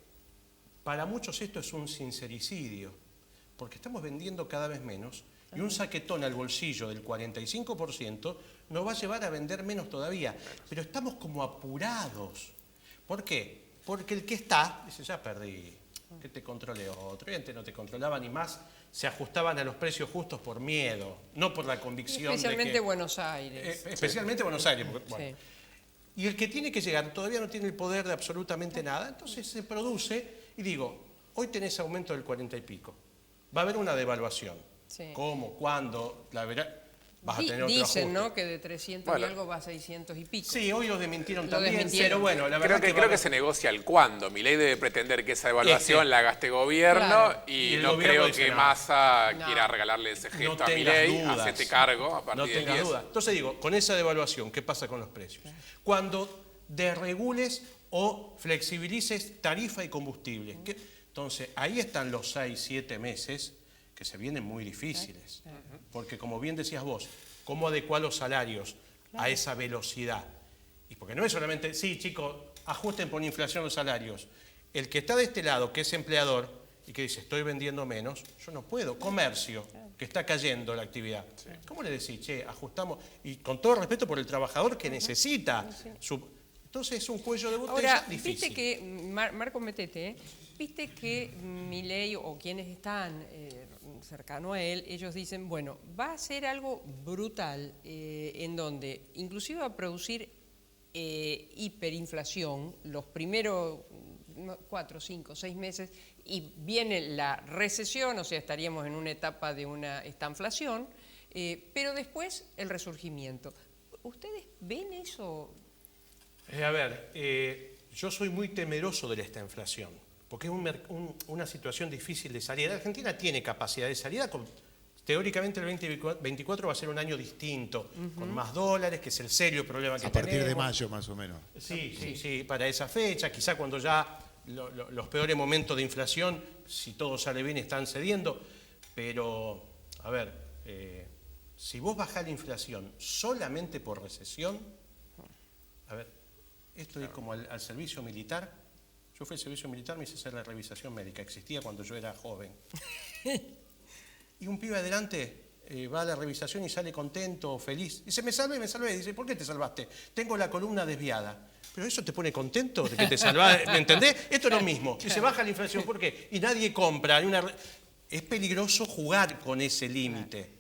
para muchos esto es un sincericidio, porque estamos vendiendo cada vez menos, y un saquetón al bolsillo del 45% nos va a llevar a vender menos todavía. Pero estamos como apurados. ¿Por qué? Porque el que está, dice, ya perdí, que te controle otro. Y antes no te controlaban ni más, se ajustaban a los precios justos por miedo, no por la convicción especialmente de que... Buenos Aires. Especialmente Buenos Aires. Porque, bueno. Y el que tiene que llegar todavía no tiene el poder de absolutamente nada, entonces se produce, y digo, hoy tenés aumento del 40 y pico. Va a haber una devaluación. ¿Cómo? ¿Cuándo? La verdad, vas a tener otro ajuste. Dicen, ¿no? Que de 300 y algo va a 600 y pico. Sí, hoy los desmintieron también, pero bueno, la verdad creo que se negocia el cuándo. Milei debe pretender que esa devaluación la haga este gobierno y no creo que Massa quiera regalarle ese gesto a Milei, hacete cargo a partir de 10. Duda. Entonces digo, con esa devaluación, ¿qué pasa con los precios? Cuando desregules o flexibilices tarifa y combustible. Entonces, ahí están los 6, 7 meses que se vienen muy difíciles, porque como bien decías vos, ¿cómo adecuar los salarios a esa velocidad? Y porque no es solamente, sí chicos, ajusten por inflación los salarios. El que está de este lado, que es empleador, y que dice, estoy vendiendo menos, yo no puedo. Comercio, que está cayendo la actividad. ¿Cómo le decís, che, ajustamos? Y con todo respeto por el trabajador que necesita su... Entonces es un cuello de botella difícil. Viste que, Marco, metete, viste que Milei o quienes están cercano a él, ellos dicen, bueno, va a ser algo brutal en donde inclusive va a producir hiperinflación los primeros 4, 5, 6 meses y viene la recesión, o sea, estaríamos en una etapa de una estanflación, pero después el resurgimiento. ¿Ustedes ven eso? Yo soy muy temeroso de esta inflación, porque es una situación difícil de salida. La Argentina tiene capacidad de salida, teóricamente el 2024 va a ser un año distinto, con más dólares, que es el serio problema que tenemos. A partir de mayo, más o menos. Sí, para esa fecha, quizá cuando ya los peores momentos de inflación, si todo sale bien, están cediendo, pero, si vos bajás la inflación solamente por recesión, a ver, esto es como al servicio militar. Yo fui al servicio militar, me hice hacer la revisación médica, existía cuando yo era joven. Y un pibe adelante va a la revisación y sale contento, feliz. Dice, me salvé. Dice, ¿por qué te salvaste? Tengo la columna desviada. Pero eso te pone contento de que te salvaste, ¿me entendés? Esto es lo mismo. Si se baja la inflación, ¿por qué? Y nadie compra. Es peligroso jugar con ese límite.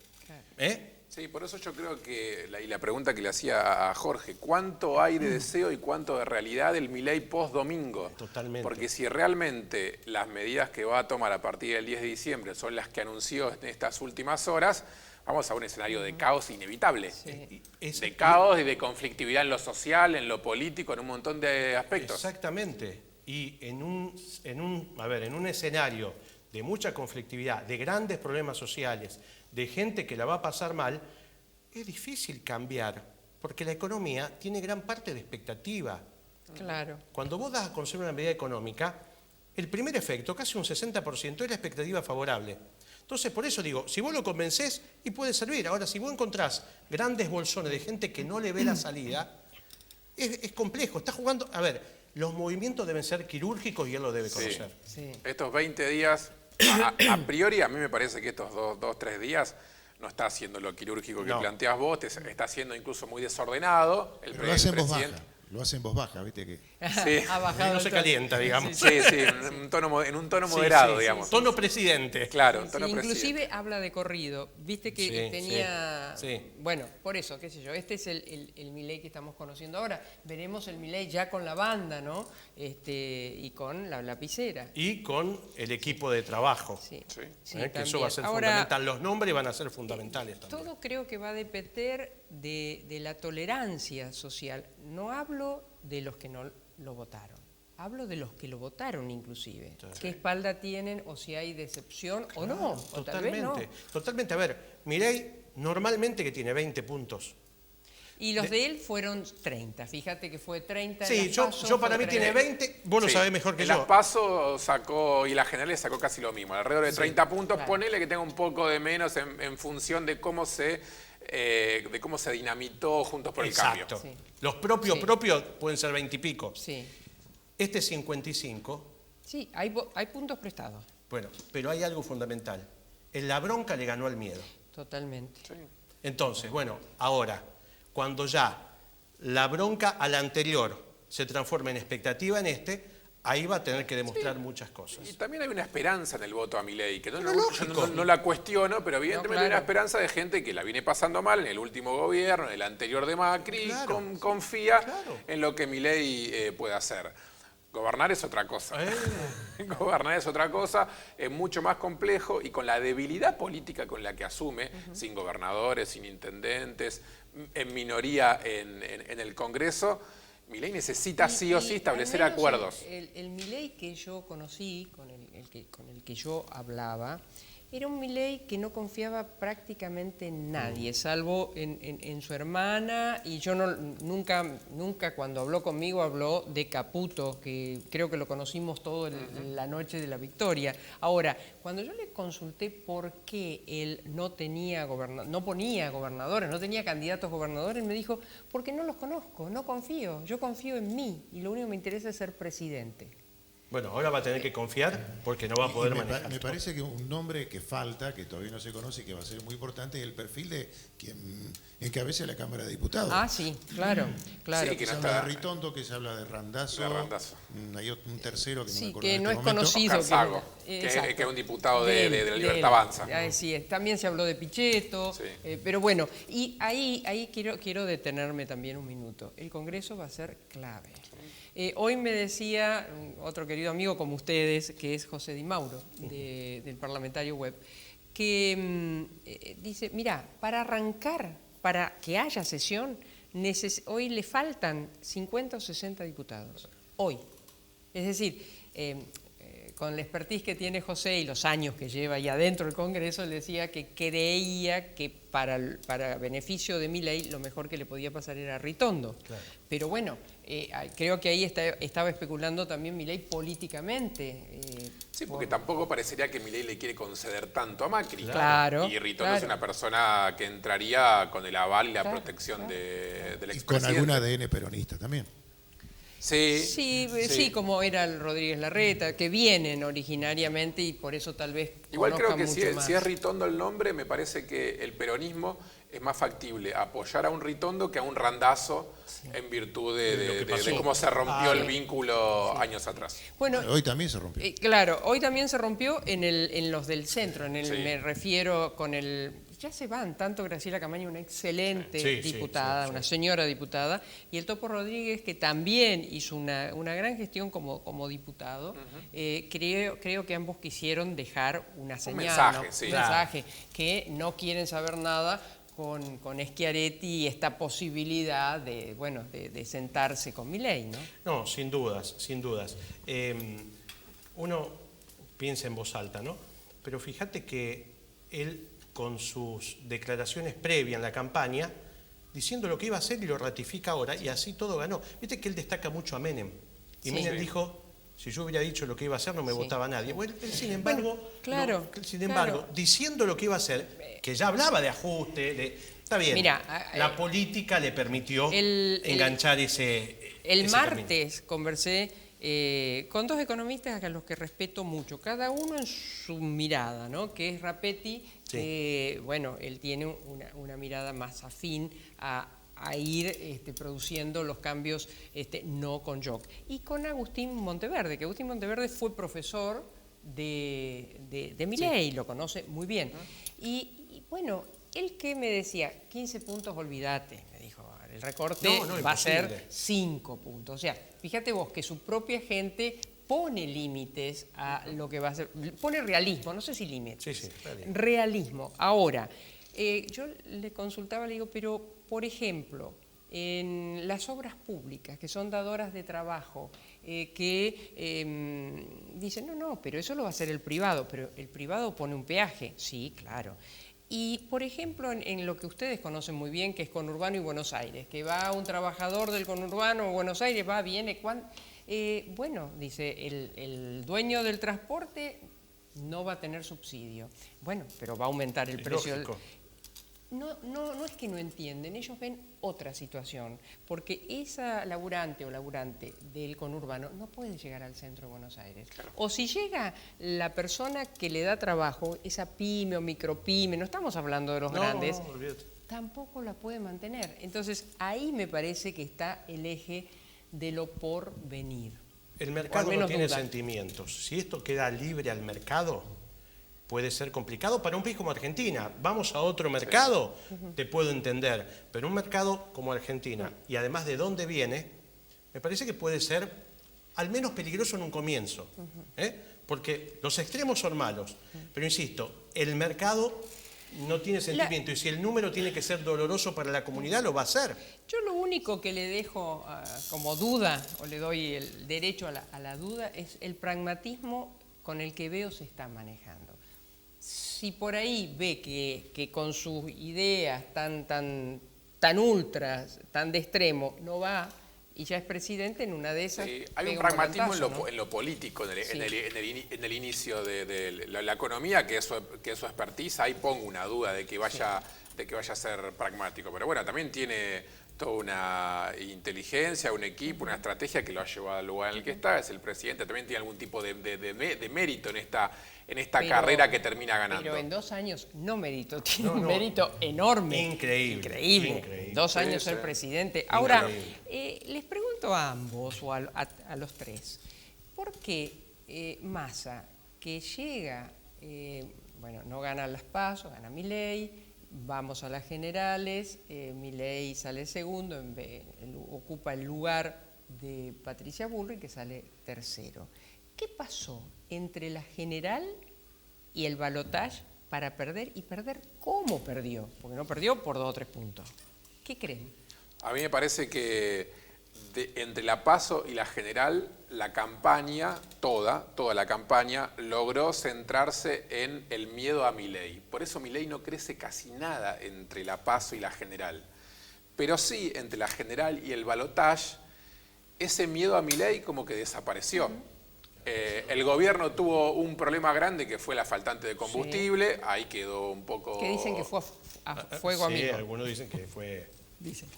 Sí, por eso yo creo que, y la pregunta que le hacía a Jorge, ¿cuánto hay de deseo y cuánto de realidad del Milei post-domingo? Totalmente. Porque si realmente las medidas que va a tomar a partir del 10 de diciembre son las que anunció en estas últimas horas, vamos a un escenario de caos inevitable. Sí. De caos y de conflictividad en lo social, en lo político, en un montón de aspectos. Exactamente. Y en un escenario de mucha conflictividad, de grandes problemas sociales, de gente que la va a pasar mal, es difícil cambiar, porque la economía tiene gran parte de expectativa. Claro. Cuando vos das a conocer una medida económica, el primer efecto, casi un 60%, es la expectativa favorable. Entonces, por eso digo, si vos lo convencés, y puede servir. Ahora, si vos encontrás grandes bolsones de gente que no le ve la salida, es complejo. Está jugando... A ver, los movimientos deben ser quirúrgicos y él lo debe conocer. Sí. Estos 20 días... A priori, a mí me parece que estos 3 días no está haciendo lo quirúrgico que planteás vos, está siendo incluso muy desordenado. Pero lo hace en voz baja. Lo hace en voz baja, ¿viste? Que... Sí, no se calienta, digamos. Sí, en un tono moderado, digamos. Tono presidente. Claro, tono inclusive presidente. habla de corrido. Viste que tenía... Bueno, por eso, qué sé yo, este es el Milei que estamos conociendo ahora. Veremos el Milei ya con la banda, ¿no? Y con la lapicera. Y con el equipo de trabajo. Sí, que eso va a ser fundamental. Los nombres van a ser fundamentales también. Todo creo que va a depender de la tolerancia social. No hablo de los que no lo votaron. Hablo de los que lo votaron inclusive. Sí. ¿Qué espalda tienen o si hay decepción o no? O tal vez no. Totalmente. A ver, Milei normalmente que tiene 20 puntos. Y los de él fueron 30. Fíjate que fue 30. Sí, yo para mí tiene 20. Vos lo sabés mejor que yo. En las PASO sacó, y las generales sacó casi lo mismo. Alrededor de 30 puntos. Claro. Ponele que tenga un poco de menos en función de cómo se dinamitó Juntos por el Cambio. Sí. Los propios pueden ser 20 y pico. Sí. Este es 55. Sí, hay puntos prestados. Bueno, pero hay algo fundamental. En la bronca le ganó al miedo. Totalmente. Sí. Entonces, bueno, ahora, cuando ya la bronca a la anterior se transforma en expectativa en ahí va a tener que demostrar muchas cosas. Y también hay una esperanza en el voto a Milei, que no la cuestiono, pero evidentemente hay una esperanza de gente que la viene pasando mal en el último gobierno, en el anterior de Macri, confía en lo que Milei puede hacer. Gobernar es otra cosa. Gobernar es otra cosa, es mucho más complejo y con la debilidad política con la que asume, sin gobernadores, sin intendentes, en minoría en el Congreso, Milei necesita sí o sí establecer acuerdos. El Milei que yo conocí, con el que yo hablaba, era un Milei que no confiaba prácticamente en nadie, salvo en su hermana, y yo nunca cuando habló conmigo habló de Caputo, que creo que lo conocimos todo la noche de la victoria. Ahora, cuando yo le consulté por qué él no ponía gobernadores, no tenía candidatos gobernadores, me dijo, porque no los conozco, no confío, yo confío en mí y lo único que me interesa es ser presidente. Bueno, ahora va a tener que confiar porque no va a poder manejar. Me parece que un nombre que falta, que todavía no se conoce y que va a ser muy importante, es el perfil de quien encabece la Cámara de Diputados. Ah, sí, claro. Sí, que se habla de Ritondo, que se habla de Randazzo. Hay un tercero que no me acuerdo que en no este es momento. conocido. Sago, que es un diputado de la Libertad Avanza. Sí, también se habló de Pichetto, pero bueno, y ahí quiero detenerme también un minuto. El Congreso va a ser clave. Hoy me decía otro querido amigo como ustedes, que es José Di Mauro, del Parlamentario Web, que dice, mira, para arrancar, para que haya sesión, hoy le faltan 50 o 60 diputados. Hoy. Es decir, con la expertise que tiene José y los años que lleva ahí adentro del Congreso, le decía que creía que para beneficio de Milei lo mejor que le podía pasar era Ritondo. Claro. Pero bueno, creo que ahí estaba especulando también Milei políticamente. Sí, porque tampoco parecería que Milei le quiere conceder tanto a Macri. Claro. Y Ritondo es una persona que entraría con el aval y la protección del expresidente. Y con algún ADN peronista también. Sí, como era el Rodríguez Larreta, que vienen originariamente y por eso tal vez igual creo que si más. es Ritondo el nombre, me parece que el peronismo es más factible apoyar a un Ritondo que a un Randazo en virtud de cómo se rompió el vínculo años atrás. Bueno, hoy también se rompió. Claro, hoy también se rompió en los del centro, me refiero con el... Ya se van, tanto Graciela Camaño, una excelente diputada, una señora diputada, y el Topo Rodríguez, que también hizo una gran gestión como diputado. Creo que ambos quisieron dejar una señal, un mensaje, que no quieren saber nada con Schiaretti y esta posibilidad de sentarse con Milei, ¿no? No, sin dudas, sin dudas. Uno piensa en voz alta, ¿no? Pero fíjate que él, con sus declaraciones previas en la campaña, diciendo lo que iba a hacer y lo ratifica ahora, y así todo ganó. Viste que él destaca mucho a Menem. Y Menem dijo, si yo hubiera dicho lo que iba a hacer, no me votaba nadie. Bueno, él, sin embargo, diciendo lo que iba a hacer, que ya hablaba de ajuste, está bien, mira, la política le permitió enganchar el martes conversé con dos economistas a los que respeto mucho, cada uno en su mirada, ¿no? Que es Rapetti, él tiene una mirada más afín a ir produciendo los cambios no con Joc. Y con Agustín Monteverde, que Agustín Monteverde fue profesor de Milei, lo conoce muy bien. Y bueno, él que me decía, 15 puntos, olvídate, me dijo, el recorte va a ser 5 puntos. O sea, fíjate vos que su propia gente pone límites a lo que va a ser, pone realismo, no sé si límites, realismo. Ahora, yo le consultaba, le digo, pero por ejemplo, en las obras públicas, que son dadoras de trabajo, que dicen, no, pero eso lo va a hacer el privado, pero el privado pone un peaje, sí, claro. Y, por ejemplo, en lo que ustedes conocen muy bien, que es Conurbano y Buenos Aires, que va un trabajador del Conurbano o Buenos Aires, va, viene, dice, el dueño del transporte no va a tener subsidio. Bueno, pero va a aumentar el precio. No es que no entienden, ellos ven otra situación, porque esa laburante o laburante del conurbano no puede llegar al centro de Buenos Aires. Claro. O si llega la persona que le da trabajo, esa pyme o micropyme, no estamos hablando de los grandes, tampoco la puede mantener. Entonces ahí me parece que está el eje de lo por venir. El mercado no tiene sentimientos. Si esto queda libre al mercado, puede ser complicado para un país como Argentina. Vamos a otro mercado, te puedo entender, pero un mercado como Argentina, y además de dónde viene, me parece que puede ser al menos peligroso en un comienzo, porque los extremos son malos, pero insisto, el mercado no tiene sentimiento, y si el número tiene que ser doloroso para la comunidad, lo va a hacer. Yo lo único que le dejo como duda, o le doy el derecho a la duda, es el pragmatismo con el que veo se está manejando. Si por ahí ve que con sus ideas tan ultras, tan de extremo, no va y ya es presidente, en una de esas... hay un pragmatismo en lo político, en el inicio de la economía, que es su expertise. Ahí pongo una duda de que vaya a ser pragmático. Pero bueno, también tiene toda una inteligencia, un equipo, una estrategia que lo ha llevado al lugar en el que está. Es el presidente, también tiene algún tipo de mérito en esta carrera que termina ganando. Pero en 2 años no mérito, tiene un mérito enorme. Increíble. 2 años ser presidente. Ahora, les pregunto a ambos o a los tres, ¿por qué Massa, que llega, no gana las PASO, gana Milei, vamos a las generales, Milei sale segundo, ocupa el lugar de Patricia Bullrich, que sale tercero? ¿Qué pasó entre la general y el balotaje para perder? ¿Y perder cómo perdió? Porque no perdió por 2 o 3 puntos. ¿Qué creen? A mí me parece que entre la PASO y la general, la campaña, toda la campaña, logró centrarse en el miedo a Milei. Por eso Milei no crece casi nada entre la PASO y la general. Pero sí, entre la general y el balotaje, ese miedo a Milei como que desapareció. El gobierno tuvo un problema grande que fue la faltante de combustible, sí. Ahí quedó un poco... Que dicen que fue a fuego amigo. Sí, algunos dicen que fue...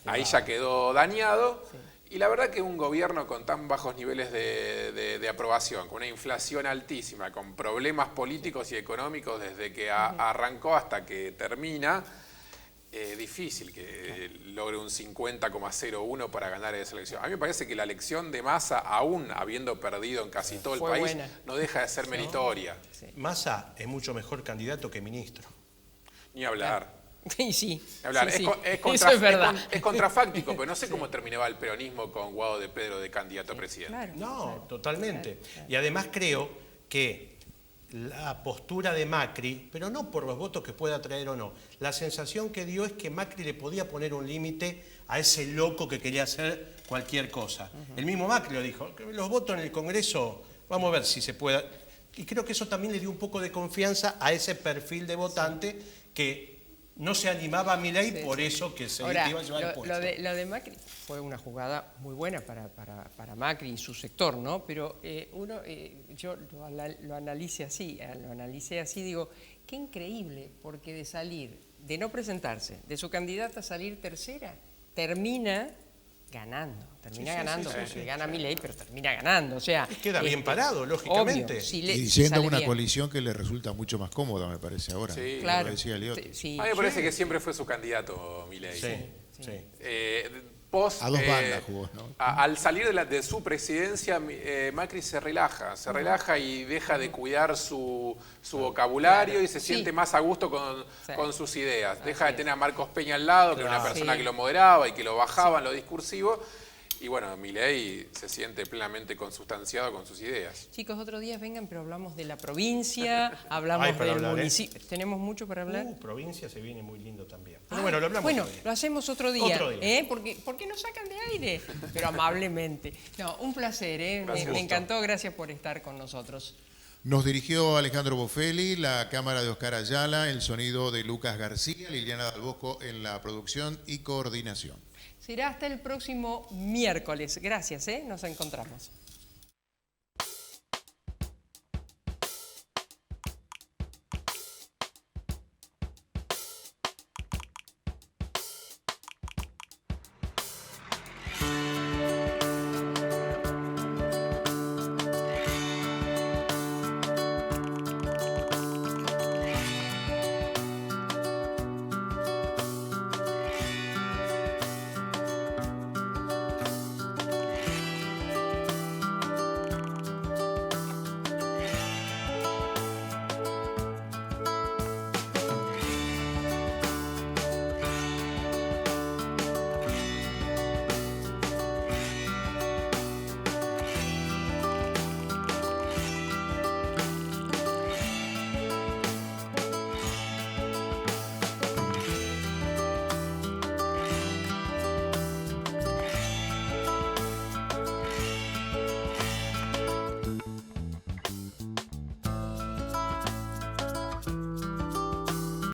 Ahí ya quedó dañado. Sí. Y la verdad que un gobierno con tan bajos niveles de aprobación, con una inflación altísima, con problemas políticos y económicos desde que arrancó hasta que termina, difícil que logre un 50,01 para ganar esa elección. A mí me parece que la elección de Massa, aún habiendo perdido en casi todo el país, buena. No deja de ser meritoria. Sí. Massa es mucho mejor candidato que ministro. Ni hablar. Sí, sí. Eso es verdad. Es contrafáctico, pero no sé cómo terminaba el peronismo con Guado de Pedro de candidato a presidente. Claro, no, totalmente. Y además creo que la postura de Macri, pero no por los votos que pueda traer o no, la sensación que dio es que Macri le podía poner un límite a ese loco que quería hacer cualquier cosa. El mismo Macri lo dijo, los votos en el Congreso, vamos a ver si se puede. Y creo que eso también le dio un poco de confianza a ese perfil de votante que no se animaba a Milei, por eso que se iba a llevar el puesto. Lo de Macri fue una jugada muy buena para Macri y su sector, ¿no? Pero yo lo analicé así, digo, qué increíble, porque de no presentarse, de su candidata a salir tercera, termina ganando, porque gana Milei, pero termina ganando, o sea... Y queda bien parado, lógicamente. Obvio, y siendo una coalición que le resulta mucho más cómoda, me parece ahora. Sí, claro. A mí me parece que siempre fue su candidato Milei. Sí. A dos bandas jugó, ¿no? Al salir de su presidencia, Macri se relaja y deja de cuidar su vocabulario y se siente más a gusto con sus ideas. Deja de tener a Marcos Peña al lado, que era una persona que lo moderaba y que lo bajaba en lo discursivo. Y bueno, Milei se siente plenamente consustanciado con sus ideas. Chicos, otro día vengan, pero hablamos de la provincia, hablamos del municipio. ¿Tenemos mucho para hablar? Provincia se viene muy lindo también. Pero bueno, lo hablamos otro día. Lo hacemos otro día. Porque nos sacan de aire, pero amablemente. No, un placer, me encantó, gracias por estar con nosotros. Nos dirigió Alejandro Bofelli, la cámara de Oscar Ayala, el sonido de Lucas García, Liliana Dal Bosco en la producción y coordinación. Será hasta el próximo miércoles. Gracias, nos encontramos.